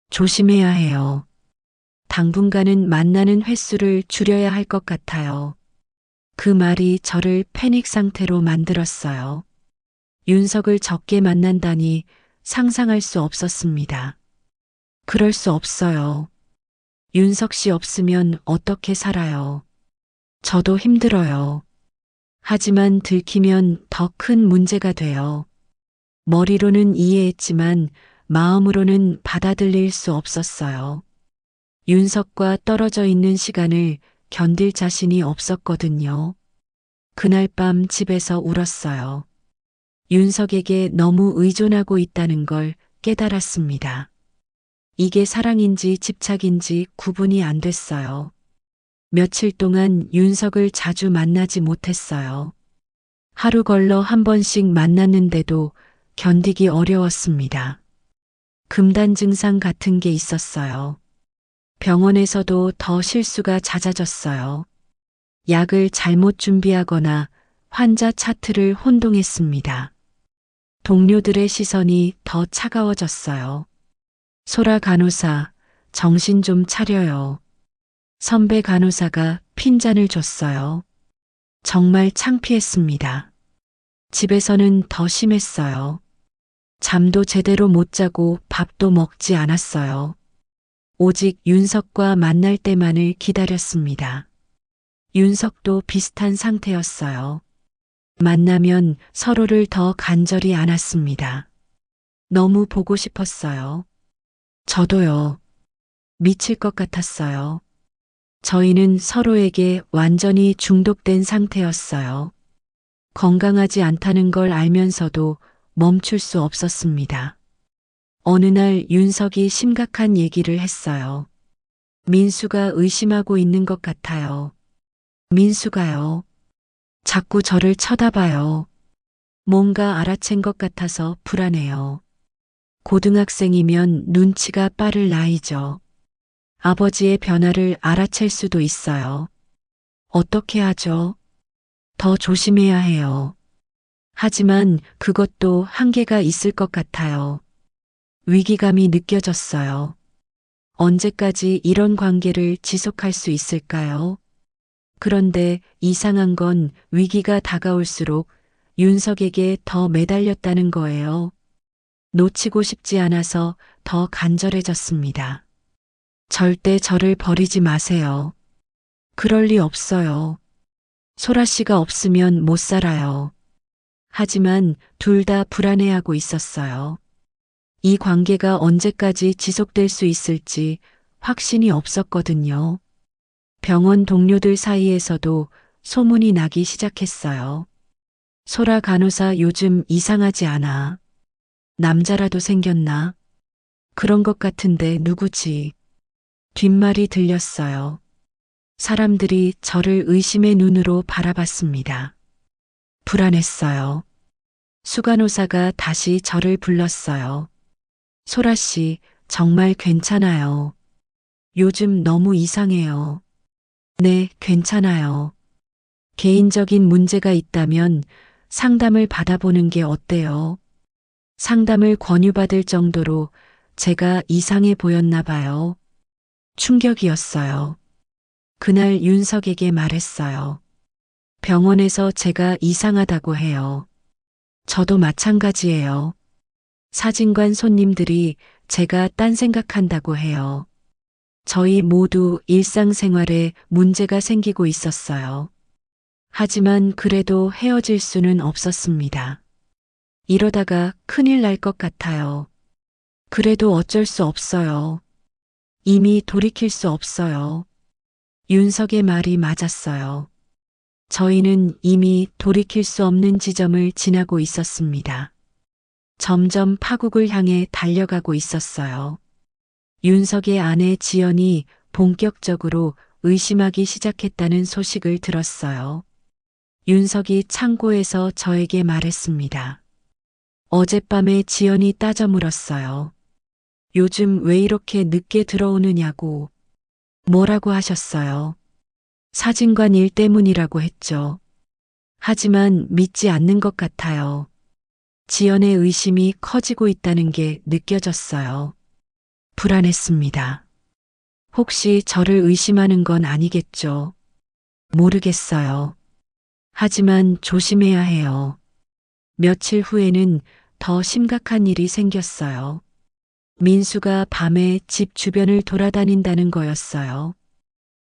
조심해야 해요. 당분간은 만나는 횟수를 줄여야 할 것 같아요. 그 말이 저를 패닉 상태로 만들었어요. 윤석을 적게 만난다니 상상할 수 없었습니다. 그럴 수 없어요. 윤석 씨 없으면 어떻게 살아요? 저도 힘들어요. 하지만 들키면 더 큰 문제가 돼요. 머리로는 이해했지만 마음으로는 받아들일 수 없었어요. 윤석과 떨어져 있는 시간을 견딜 자신이 없었거든요. 그날 밤 집에서 울었어요. 윤석에게 너무 의존하고 있다는 걸 깨달았습니다. 이게 사랑인지 집착인지 구분이 안 됐어요. 며칠 동안 윤석을 자주 만나지 못했어요. 하루 걸러 한 번씩 만났는데도 견디기 어려웠습니다. 금단 증상 같은 게 있었어요. 병원에서도 더 실수가 잦아졌어요. 약을 잘못 준비하거나 환자 차트를 혼동했습니다. 동료들의 시선이 더 차가워졌어요. 소라 간호사, 정신 좀 차려요. 선배 간호사가 핀잔을 줬어요. 정말 창피했습니다. 집에서는 더 심했어요. 잠도 제대로 못 자고 밥도 먹지 않았어요. 오직 윤석과 만날 때만을 기다렸습니다. 윤석도 비슷한 상태였어요. 만나면 서로를 더 간절히 안았습니다. 너무 보고 싶었어요. 저도요. 미칠 것 같았어요. 저희는 서로에게 완전히 중독된 상태였어요. 건강하지 않다는 걸 알면서도 멈출 수 없었습니다. 어느 날 윤석이 심각한 얘기를 했어요. 민수가 의심하고 있는 것 같아요. 민수가요. 자꾸 저를 쳐다봐요. 뭔가 알아챈 것 같아서 불안해요. 고등학생이면 눈치가 빠를 나이죠. 아버지의 변화를 알아챌 수도 있어요. 어떻게 하죠? 더 조심해야 해요. 하지만 그것도 한계가 있을 것 같아요. 위기감이 느껴졌어요. 언제까지 이런 관계를 지속할 수 있을까요? 그런데 이상한 건 위기가 다가올수록 윤석에게 더 매달렸다는 거예요. 놓치고 싶지 않아서 더 간절해졌습니다. 절대 저를 버리지 마세요. 그럴 리 없어요. 소라 씨가 없으면 못 살아요. 하지만 둘 다 불안해하고 있었어요. 이 관계가 언제까지 지속될 수 있을지 확신이 없었거든요. 병원 동료들 사이에서도 소문이 나기 시작했어요. 소라 간호사 요즘 이상하지 않아. 남자라도 생겼나? 그런 것 같은데 누구지? 뒷말이 들렸어요. 사람들이 저를 의심의 눈으로 바라봤습니다. 불안했어요. 수간호사가 다시 저를 불렀어요. 소라 씨, 정말 괜찮아요. 요즘 너무 이상해요. 네, 괜찮아요. 개인적인 문제가 있다면 상담을 받아보는 게 어때요? 상담을 권유받을 정도로 제가 이상해 보였나 봐요. 충격이었어요. 그날 윤석에게 말했어요. 병원에서 제가 이상하다고 해요. 저도 마찬가지예요. 사진관 손님들이 제가 딴 생각한다고 해요. 저희 모두 일상생활에 문제가 생기고 있었어요. 하지만 그래도 헤어질 수는 없었습니다. 이러다가 큰일 날 것 같아요. 그래도 어쩔 수 없어요. 이미 돌이킬 수 없어요. 윤석의 말이 맞았어요. 저희는 이미 돌이킬 수 없는 지점을 지나고 있었습니다. 점점 파국을 향해 달려가고 있었어요. 윤석의 아내 지연이 본격적으로 의심하기 시작했다는 소식을 들었어요. 윤석이 창고에서 저에게 말했습니다. 어젯밤에 지연이 따져 물었어요. 요즘 왜 이렇게 늦게 들어오느냐고. 뭐라고 하셨어요? 사진관 일 때문이라고 했죠. 하지만 믿지 않는 것 같아요. 지연의 의심이 커지고 있다는 게 느껴졌어요. 불안했습니다. 혹시 저를 의심하는 건 아니겠죠? 모르겠어요. 하지만 조심해야 해요. 며칠 후에는 더 심각한 일이 생겼어요. 민수가 밤에 집 주변을 돌아다닌다는 거였어요.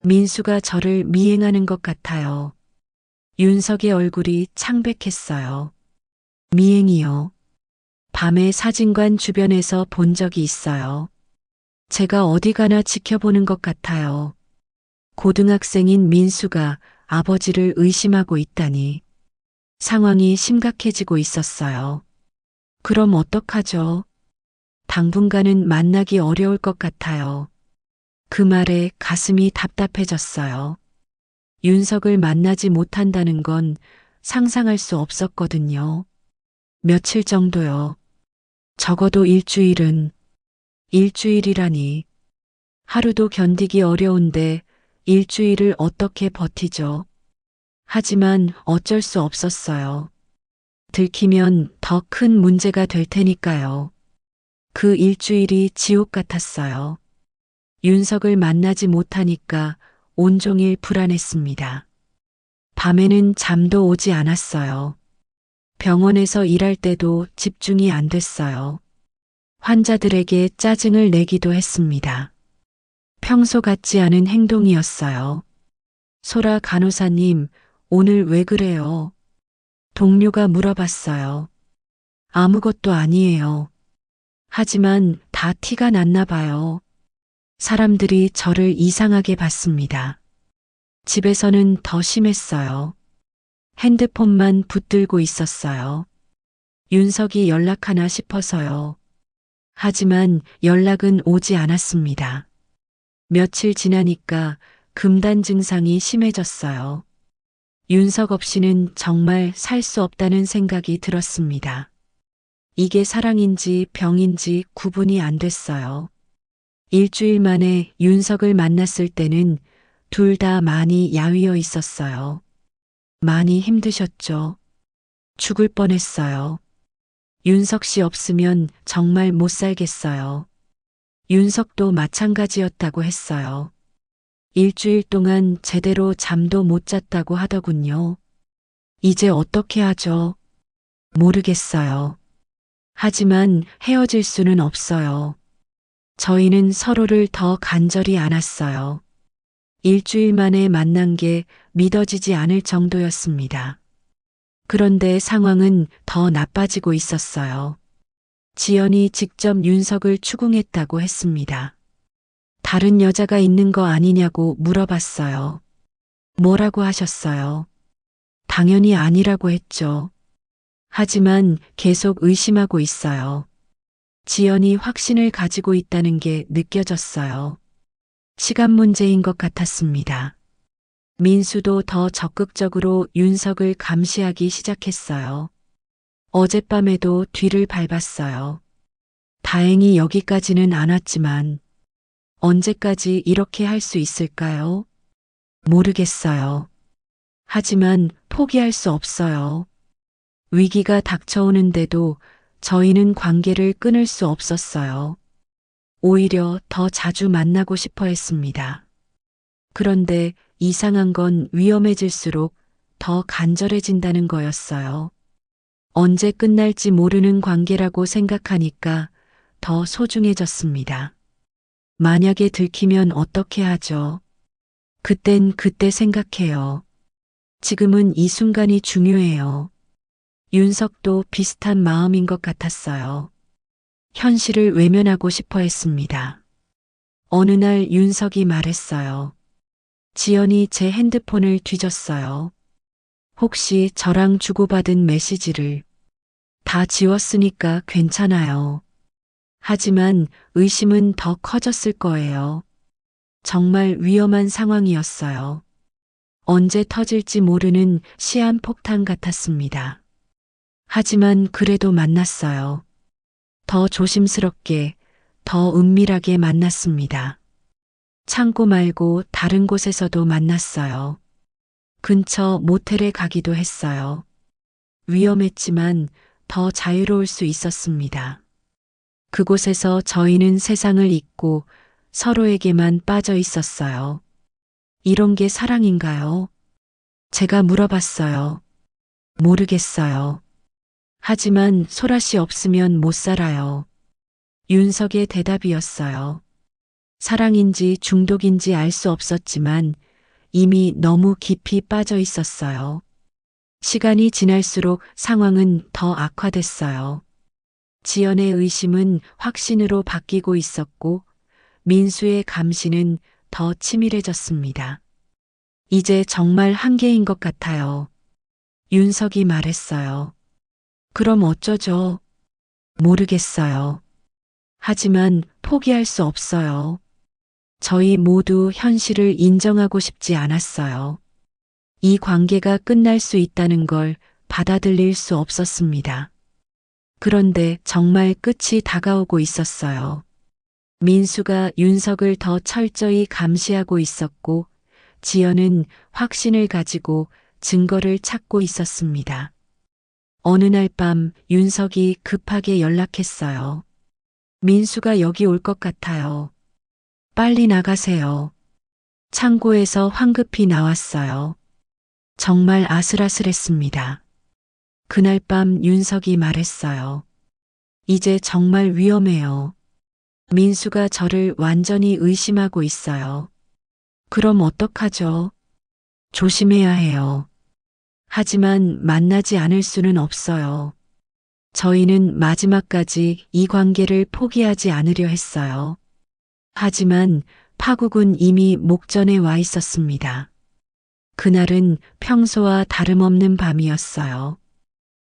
민수가 저를 미행하는 것 같아요. 윤석의 얼굴이 창백했어요. 미행이요. 밤에 사진관 주변에서 본 적이 있어요. 제가 어디 가나 지켜보는 것 같아요. 고등학생인 민수가 아버지를 의심하고 있다니. 상황이 심각해지고 있었어요. 그럼 어떡하죠? 당분간은 만나기 어려울 것 같아요. 그 말에 가슴이 답답해졌어요. 윤석을 만나지 못한다는 건 상상할 수 없었거든요. 며칠 정도요. 적어도 일주일이라니. 하루도 견디기 어려운데 일주일을 어떻게 버티죠? 하지만 어쩔 수 없었어요. 들키면 더 큰 문제가 될 테니까요. 그 일주일이 지옥 같았어요. 윤석을 만나지 못하니까 온종일 불안했습니다. 밤에는 잠도 오지 않았어요. 병원에서 일할 때도 집중이 안 됐어요. 환자들에게 짜증을 내기도 했습니다. 평소 같지 않은 행동이었어요. 소라 간호사님, 오늘 왜 그래요? 동료가 물어봤어요. 아무것도 아니에요. 하지만 다 티가 났나 봐요. 사람들이 저를 이상하게 봤습니다. 집에서는 더 심했어요. 핸드폰만 붙들고 있었어요. 윤석이 연락하나 싶어서요. 하지만 연락은 오지 않았습니다. 며칠 지나니까 금단 증상이 심해졌어요. 윤석 없이는 정말 살 수 없다는 생각이 들었습니다. 이게 사랑인지 병인지 구분이 안 됐어요. 일주일 만에 윤석을 만났을 때는 둘 다 많이 야위어 있었어요. 많이 힘드셨죠? 죽을 뻔했어요. 윤석 씨 없으면 정말 못 살겠어요. 윤석도 마찬가지였다고 했어요. 일주일 동안 제대로 잠도 못 잤다고 하더군요. 이제 어떻게 하죠? 모르겠어요. 하지만 헤어질 수는 없어요. 저희는 서로를 더 간절히 안았어요. 일주일 만에 만난 게 믿어지지 않을 정도였습니다. 그런데 상황은 더 나빠지고 있었어요. 지연이 직접 윤석을 추궁했다고 했습니다. 다른 여자가 있는 거 아니냐고 물어봤어요. 뭐라고 하셨어요? 당연히 아니라고 했죠. 하지만 계속 의심하고 있어요. 지연이 확신을 가지고 있다는 게 느껴졌어요. 시간 문제인 것 같았습니다. 민수도 더 적극적으로 윤석을 감시하기 시작했어요. 어젯밤에도 뒤를 밟았어요. 다행히 여기까지는 안 왔지만 언제까지 이렇게 할 수 있을까요? 모르겠어요. 하지만 포기할 수 없어요. 위기가 닥쳐오는데도 저희는 관계를 끊을 수 없었어요. 오히려 더 자주 만나고 싶어 했습니다. 그런데 이상한 건 위험해질수록 더 간절해진다는 거였어요. 언제 끝날지 모르는 관계라고 생각하니까 더 소중해졌습니다. 만약에 들키면 어떻게 하죠? 그땐 그때 생각해요. 지금은 이 순간이 중요해요. 윤석도 비슷한 마음인 것 같았어요. 현실을 외면하고 싶어 했습니다. 어느 날 윤석이 말했어요. 지연이 제 핸드폰을 뒤졌어요. 혹시 저랑 주고받은 메시지를 다 지웠으니까 괜찮아요. 하지만 의심은 더 커졌을 거예요. 정말 위험한 상황이었어요. 언제 터질지 모르는 시한폭탄 같았습니다. 하지만 그래도 만났어요. 더 조심스럽게, 더 은밀하게 만났습니다. 창고 말고 다른 곳에서도 만났어요. 근처 모텔에 가기도 했어요. 위험했지만 더 자유로울 수 있었습니다. 그곳에서 저희는 세상을 잊고 서로에게만 빠져 있었어요. 이런 게 사랑인가요? 제가 물어봤어요. 모르겠어요. 하지만 소라 씨 없으면 못 살아요. 윤석의 대답이었어요. 사랑인지 중독인지 알 수 없었지만 이미 너무 깊이 빠져 있었어요. 시간이 지날수록 상황은 더 악화됐어요. 지연의 의심은 확신으로 바뀌고 있었고 민수의 감시는 더 치밀해졌습니다. 이제 정말 한계인 것 같아요. 윤석이 말했어요. 그럼 어쩌죠? 모르겠어요. 하지만 포기할 수 없어요. 저희 모두 현실을 인정하고 싶지 않았어요. 이 관계가 끝날 수 있다는 걸 받아들일 수 없었습니다. 그런데 정말 끝이 다가오고 있었어요. 민수가 윤석을 더 철저히 감시하고 있었고 지연은 확신을 가지고 증거를 찾고 있었습니다. 어느 날 밤 윤석이 급하게 연락했어요. 민수가 여기 올 것 같아요. 빨리 나가세요. 창고에서 황급히 나왔어요. 정말 아슬아슬했습니다. 그날 밤 윤석이 말했어요. 이제 정말 위험해요. 민수가 저를 완전히 의심하고 있어요. 그럼 어떡하죠? 조심해야 해요. 하지만 만나지 않을 수는 없어요. 저희는 마지막까지 이 관계를 포기하지 않으려 했어요. 하지만 파국은 이미 목전에 와 있었습니다. 그날은 평소와 다름없는 밤이었어요.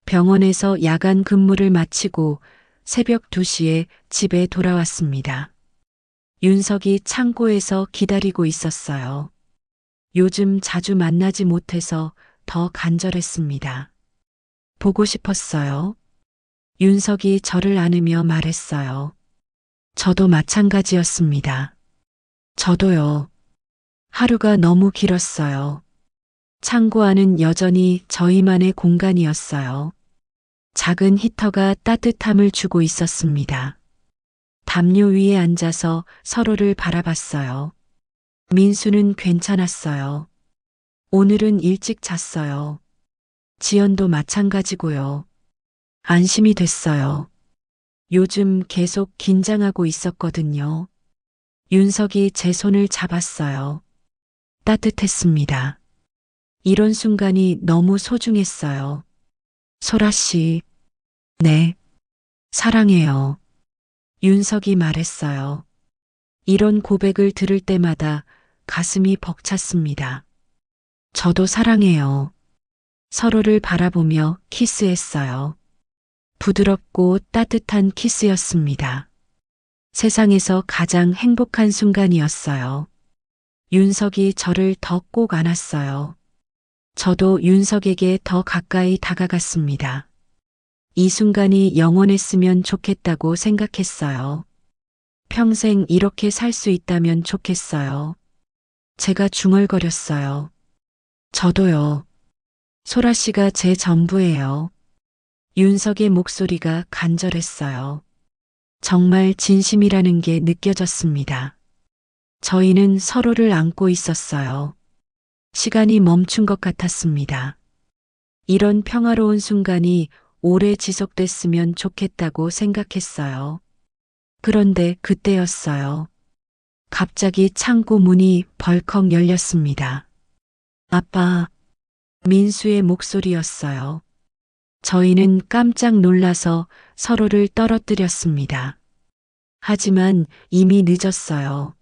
병원에서 야간 근무를 마치고 새벽 2시에 집에 돌아왔습니다. 윤석이 창고에서 기다리고 있었어요. 요즘 자주 만나지 못해서 더 간절했습니다. 보고 싶었어요. 윤석이 저를 안으며 말했어요. 저도 마찬가지였습니다. 저도요. 하루가 너무 길었어요. 창고 안은 여전히 저희만의 공간이었어요. 작은 히터가 따뜻함을 주고 있었습니다. 담요 위에 앉아서 서로를 바라봤어요. 민수는 괜찮았어요. 오늘은 일찍 잤어요. 지연도 마찬가지고요. 안심이 됐어요. 요즘 계속 긴장하고 있었거든요. 윤석이 제 손을 잡았어요. 따뜻했습니다. 이런 순간이 너무 소중했어요. 소라 씨, 네, 사랑해요. 윤석이 말했어요. 이런 고백을 들을 때마다 가슴이 벅찼습니다. 저도 사랑해요. 서로를 바라보며 키스했어요. 부드럽고 따뜻한 키스였습니다. 세상에서 가장 행복한 순간이었어요. 윤석이 저를 더 꼭 안았어요. 저도 윤석에게 더 가까이 다가갔습니다. 이 순간이 영원했으면 좋겠다고 생각했어요. 평생 이렇게 살 수 있다면 좋겠어요. 제가 중얼거렸어요. 저도요. 소라 씨가 제 전부예요. 윤석의 목소리가 간절했어요. 정말 진심이라는 게 느껴졌습니다. 저희는 서로를 안고 있었어요. 시간이 멈춘 것 같았습니다. 이런 평화로운 순간이 오래 지속됐으면 좋겠다고 생각했어요. 그런데 그때였어요. 갑자기 창고 문이 벌컥 열렸습니다. 아빠, 민수의 목소리였어요. 저희는 깜짝 놀라서 서로를 떨어뜨렸습니다. 하지만 이미 늦었어요.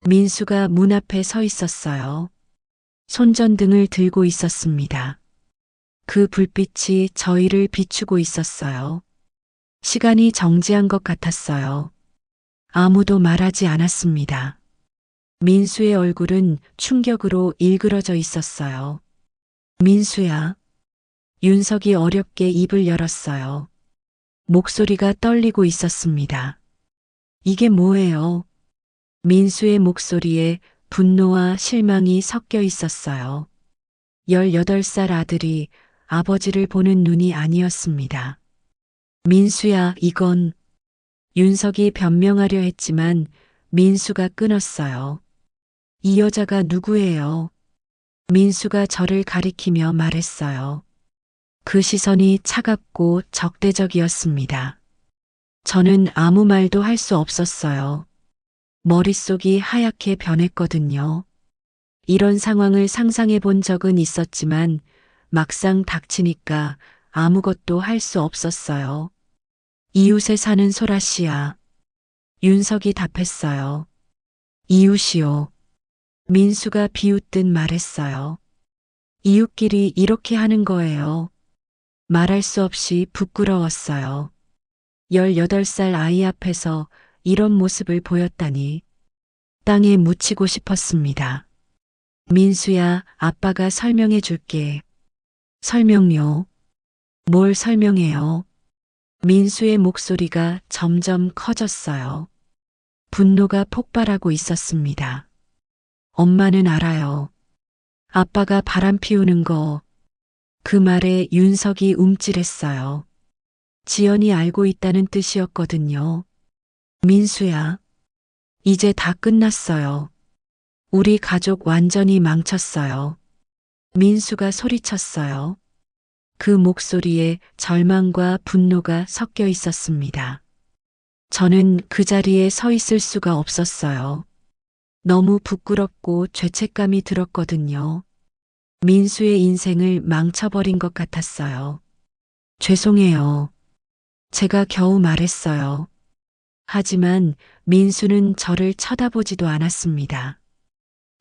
민수가 문 앞에 서 있었어요. 손전등을 들고 있었습니다. 그 불빛이 저희를 비추고 있었어요. 시간이 정지한 것 같았어요. 아무도 말하지 않았습니다. 민수의 얼굴은 충격으로 일그러져 있었어요. 민수야. 윤석이 어렵게 입을 열었어요. 목소리가 떨리고 있었습니다. 이게 뭐예요? 민수의 목소리에 분노와 실망이 섞여 있었어요. 18살 아들이 아버지를 보는 눈이 아니었습니다. 민수야, 이건 윤석이 변명하려 했지만 민수가 끊었어요. 이 여자가 누구예요? 민수가 저를 가리키며 말했어요. 그 시선이 차갑고 적대적이었습니다. 저는 아무 말도 할 수 없었어요. 머릿속이 하얗게 변했거든요. 이런 상황을 상상해 본 적은 있었지만 막상 닥치니까 아무것도 할 수 없었어요. 이웃에 사는 소라 씨야. 윤석이 답했어요. 이웃이요. 민수가 비웃듯 말했어요. 이웃끼리 이렇게 하는 거예요. 말할 수 없이 부끄러웠어요. 18살 아이 앞에서 이런 모습을 보였다니 땅에 묻히고 싶었습니다. 민수야, 아빠가 설명해 줄게. 설명요? 뭘 설명해요? 민수의 목소리가 점점 커졌어요. 분노가 폭발하고 있었습니다. 엄마는 알아요. 아빠가 바람 피우는 거. 그 말에 윤석이 움찔했어요. 지연이 알고 있다는 뜻이었거든요. 민수야, 이제 다 끝났어요. 우리 가족 완전히 망쳤어요. 민수가 소리쳤어요. 그 목소리에 절망과 분노가 섞여 있었습니다. 저는 그 자리에 서 있을 수가 없었어요. 너무 부끄럽고 죄책감이 들었거든요. 민수의 인생을 망쳐버린 것 같았어요. 죄송해요. 제가 겨우 말했어요. 하지만 민수는 저를 쳐다보지도 않았습니다.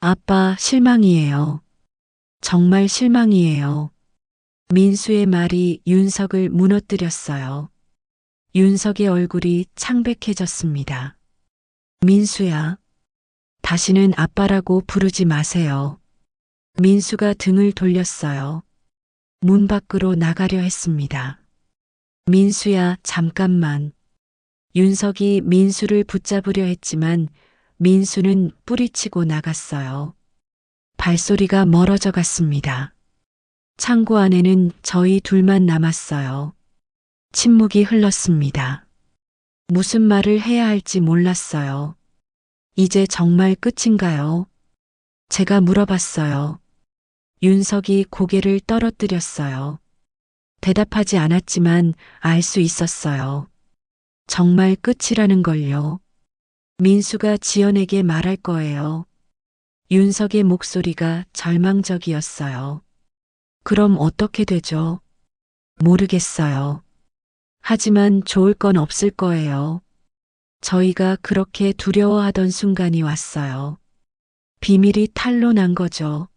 아빠, 실망이에요. 정말 실망이에요. 민수의 말이 윤석을 무너뜨렸어요. 윤석의 얼굴이 창백해졌습니다. 민수야, 다시는 아빠라고 부르지 마세요. 민수가 등을 돌렸어요. 문 밖으로 나가려 했습니다. 민수야, 잠깐만. 윤석이 민수를 붙잡으려 했지만 민수는 뿌리치고 나갔어요. 발소리가 멀어져 갔습니다. 창고 안에는 저희 둘만 남았어요. 침묵이 흘렀습니다. 무슨 말을 해야 할지 몰랐어요. 이제 정말 끝인가요? 제가 물어봤어요. 윤석이 고개를 떨어뜨렸어요. 대답하지 않았지만 알 수 있었어요. 정말 끝이라는 걸요. 민수가 지연에게 말할 거예요. 윤석의 목소리가 절망적이었어요. 그럼 어떻게 되죠? 모르겠어요. 하지만 좋을 건 없을 거예요. 저희가 그렇게 두려워하던 순간이 왔어요. 비밀이 탄로난 거죠.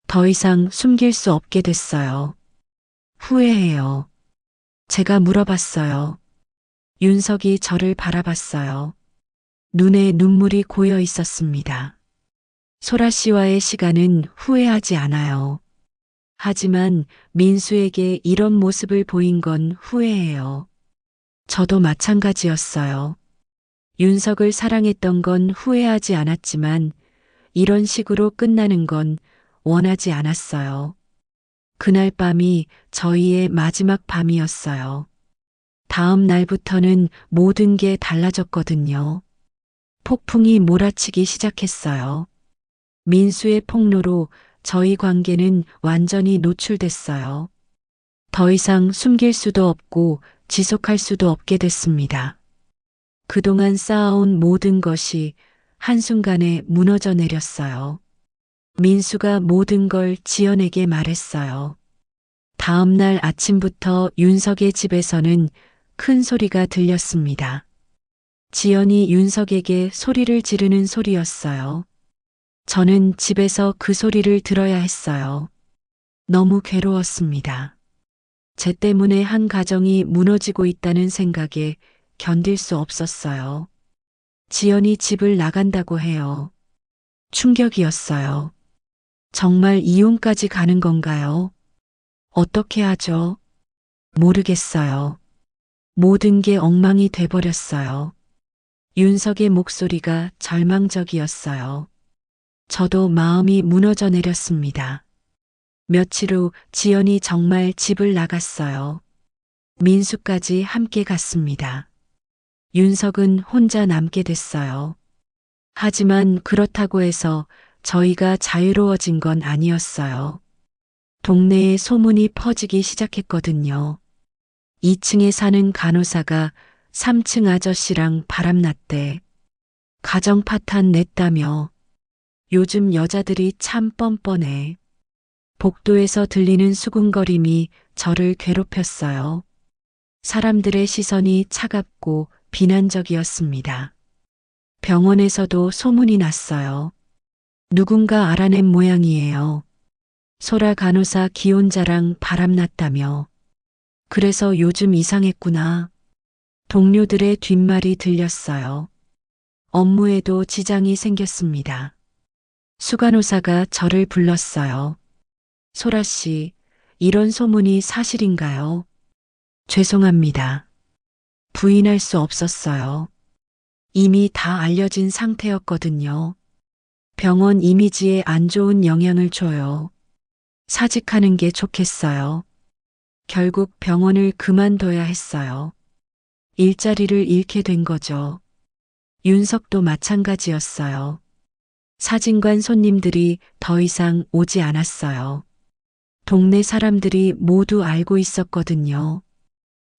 더 이상 숨길 수 없게 됐어요. 후회해요. 제가 물어봤어요. 윤석이 저를 바라봤어요. 눈에 눈물이 고여 있었습니다. 소라 씨와의 시간은 후회하지 않아요. 하지만 민수에게 이런 모습을 보인 건 후회해요. 저도 마찬가지였어요. 윤석을 사랑했던 건 후회하지 않았지만 이런 식으로 끝나는 건 원하지 않았어요. 그날 밤이 저희의 마지막 밤이었어요. 다음 날부터는 모든 게 달라졌거든요. 폭풍이 몰아치기 시작했어요. 민수의 폭로로 저희 관계는 완전히 노출됐어요. 더 이상 숨길 수도 없고 지속할 수도 없게 됐습니다. 그동안 쌓아온 모든 것이 한순간에 무너져 내렸어요. 민수가 모든 걸 지연에게 말했어요. 다음 날 아침부터 윤석의 집에서는 큰 소리가 들렸습니다. 지연이 윤석에게 소리를 지르는 소리였어요. 저는 집에서 그 소리를 들어야 했어요. 너무 괴로웠습니다. 제 때문에 한 가정이 무너지고 있다는 생각에 견딜 수 없었어요. 지연이 집을 나간다고 해요. 충격이었어요. 정말 이혼까지 가는 건가요? 어떻게 하죠? 모르겠어요. 모든 게 엉망이 돼버렸어요. 윤석의 목소리가 절망적이었어요. 저도 마음이 무너져 내렸습니다. 며칠 후 지연이 정말 집을 나갔어요. 민수까지 함께 갔습니다. 윤석은 혼자 남게 됐어요. 하지만 그렇다고 해서 저희가 자유로워진 건 아니었어요. 동네에 소문이 퍼지기 시작했거든요. 2층에 사는 간호사가 3층 아저씨랑 바람났대. 가정 파탄 냈다며. 요즘 여자들이 참 뻔뻔해. 복도에서 들리는 수군거림이 저를 괴롭혔어요. 사람들의 시선이 차갑고 비난적이었습니다. 병원에서도 소문이 났어요. 누군가 알아낸 모양이에요. 소라 간호사 기혼자랑 바람났다며. 그래서 요즘 이상했구나. 동료들의 뒷말이 들렸어요. 업무에도 지장이 생겼습니다. 수간호사가 저를 불렀어요. 소라 씨, 이런 소문이 사실인가요? 죄송합니다. 부인할 수 없었어요. 이미 다 알려진 상태였거든요. 병원 이미지에 안 좋은 영향을 줘요. 사직하는 게 좋겠어요. 결국 병원을 그만둬야 했어요. 일자리를 잃게 된 거죠. 윤석도 마찬가지였어요. 사진관 손님들이 더 이상 오지 않았어요. 동네 사람들이 모두 알고 있었거든요.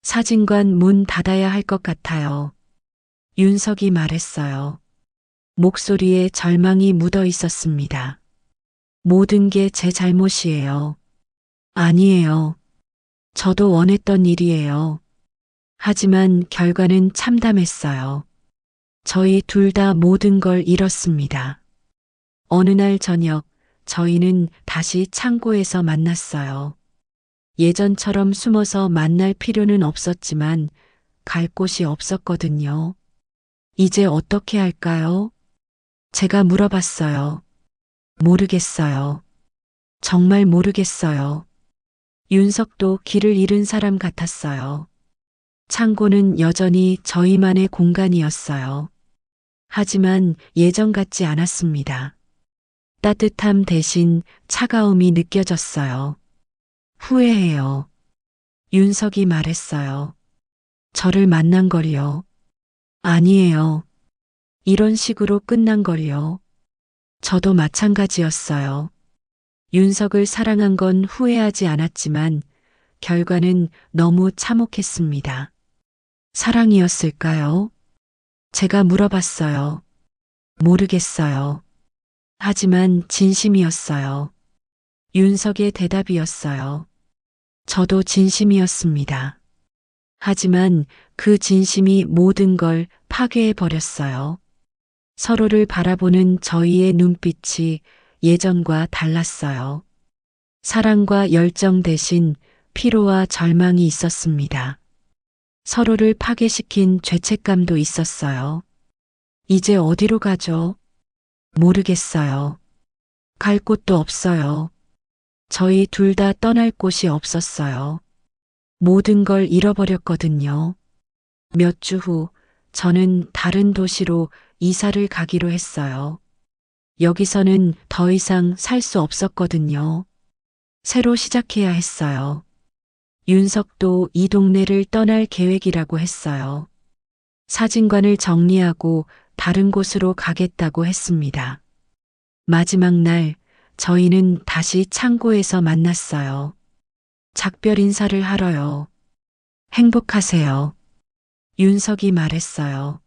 사진관 문 닫아야 할 것 같아요. 윤석이 말했어요. 목소리에 절망이 묻어 있었습니다. 모든 게 제 잘못이에요. 아니에요. 저도 원했던 일이에요. 하지만 결과는 참담했어요. 저희 둘 다 모든 걸 잃었습니다. 어느 날 저녁, 저희는 다시 창고에서 만났어요. 예전처럼 숨어서 만날 필요는 없었지만 갈 곳이 없었거든요. 이제 어떻게 할까요? 제가 물어봤어요. 모르겠어요. 정말 모르겠어요. 윤석도 길을 잃은 사람 같았어요. 창고는 여전히 저희만의 공간이었어요. 하지만 예전 같지 않았습니다. 따뜻함 대신 차가움이 느껴졌어요. 후회해요. 윤석이 말했어요. 저를 만난 걸요. 아니에요. 이런 식으로 끝난 걸요. 저도 마찬가지였어요. 윤석을 사랑한 건 후회하지 않았지만 결과는 너무 참혹했습니다. 사랑이었을까요? 제가 물어봤어요. 모르겠어요. 하지만 진심이었어요. 윤석의 대답이었어요. 저도 진심이었습니다. 하지만 그 진심이 모든 걸 파괴해버렸어요. 서로를 바라보는 저희의 눈빛이 예전과 달랐어요. 사랑과 열정 대신 피로와 절망이 있었습니다. 서로를 파괴시킨 죄책감도 있었어요. 이제 어디로 가죠? 모르겠어요. 갈 곳도 없어요. 저희 둘 다 떠날 곳이 없었어요. 모든 걸 잃어버렸거든요. 몇 주 후, 저는 다른 도시로 이사를 가기로 했어요. 여기서는 더 이상 살 수 없었거든요. 새로 시작해야 했어요. 윤석도 이 동네를 떠날 계획이라고 했어요. 사진관을 정리하고 다른 곳으로 가겠다고 했습니다. 마지막 날, 저희는 다시 창고에서 만났어요. 작별 인사를 하러요. 행복하세요. 윤석이 말했어요.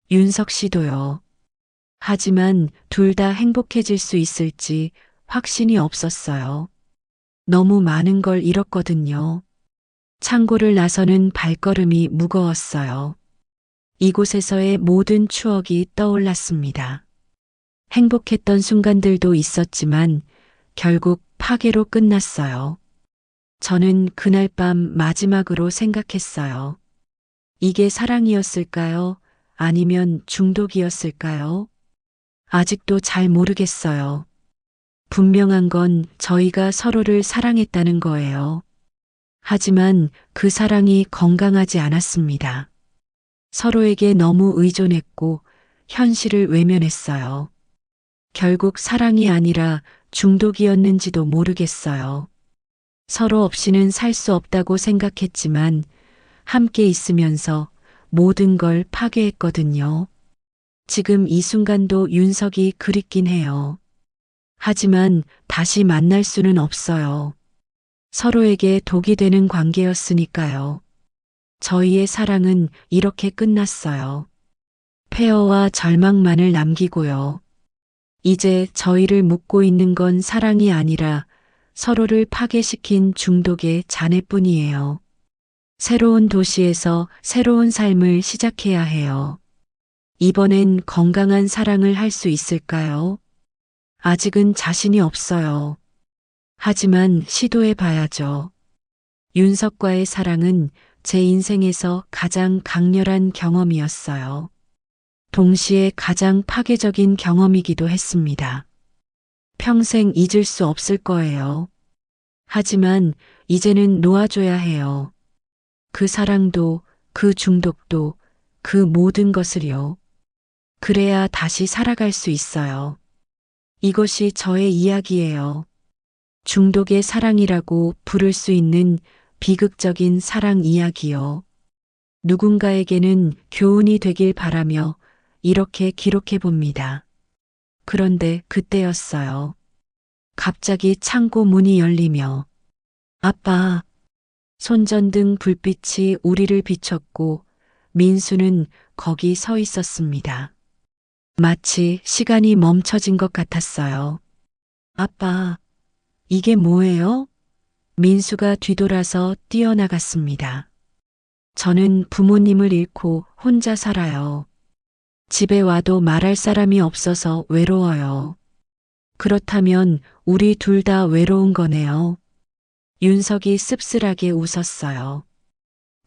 윤석 씨도요. 하지만 둘 다 행복해질 수 있을지 확신이 없었어요. 너무 많은 걸 잃었거든요. 창고를 나서는 발걸음이 무거웠어요. 이곳에서의 모든 추억이 떠올랐습니다. 행복했던 순간들도 있었지만 결국 파괴로 끝났어요. 저는 그날 밤 마지막으로 생각했어요. 이게 사랑이었을까요? 아니면 중독이었을까요? 아직도 잘 모르겠어요. 분명한 건 저희가 서로를 사랑했다는 거예요. 하지만 그 사랑이 건강하지 않았습니다. 서로에게 너무 의존했고 현실을 외면했어요. 결국 사랑이 아니라 중독이었는지도 모르겠어요. 서로 없이는 살 수 없다고 생각했지만 함께 있으면서 모든 걸 파괴했거든요. 지금 이 순간도 윤석이 그립긴 해요. 하지만 다시 만날 수는 없어요. 서로에게 독이 되는 관계였으니까요. 저희의 사랑은 이렇게 끝났어요. 폐허와 절망만을 남기고요. 이제 저희를 묶고 있는 건 사랑이 아니라 서로를 파괴시킨 중독의 잔해뿐이에요. 새로운 도시에서 새로운 삶을 시작해야 해요. 이번엔 건강한 사랑을 할 수 있을까요? 아직은 자신이 없어요. 하지만 시도해 봐야죠. 윤석과의 사랑은 제 인생에서 가장 강렬한 경험이었어요. 동시에 가장 파괴적인 경험이기도 했습니다. 평생 잊을 수 없을 거예요. 하지만 이제는 놓아줘야 해요. 그 사랑도, 그 중독도, 그 모든 것을요. 그래야 다시 살아갈 수 있어요. 이것이 저의 이야기예요. 중독의 사랑이라고 부를 수 있는 비극적인 사랑 이야기요. 누군가에게는 교훈이 되길 바라며 이렇게 기록해 봅니다. 그런데 그때였어요. 갑자기 창고 문이 열리며 아빠, 손전등 불빛이 우리를 비췄고 민수는 거기 서 있었습니다. 마치 시간이 멈춰진 것 같았어요. 아빠, 이게 뭐예요? 민수가 뒤돌아서 뛰어나갔습니다. 저는 부모님을 잃고 혼자 살아요. 집에 와도 말할 사람이 없어서 외로워요. 그렇다면 우리 둘 다 외로운 거네요. 윤석이 씁쓸하게 웃었어요.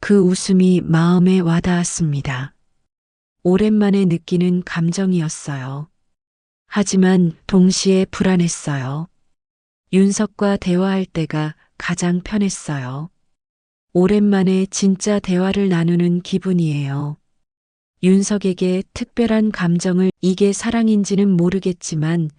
그 웃음이 마음에 와닿았습니다. 오랜만에 느끼는 감정이었어요. 하지만 동시에 불안했어요. 윤석과 대화할 때가 가장 편했어요. 오랜만에 진짜 대화를 나누는 기분이에요. 윤석에게 특별한 감정을 이게 사랑인지는 모르겠지만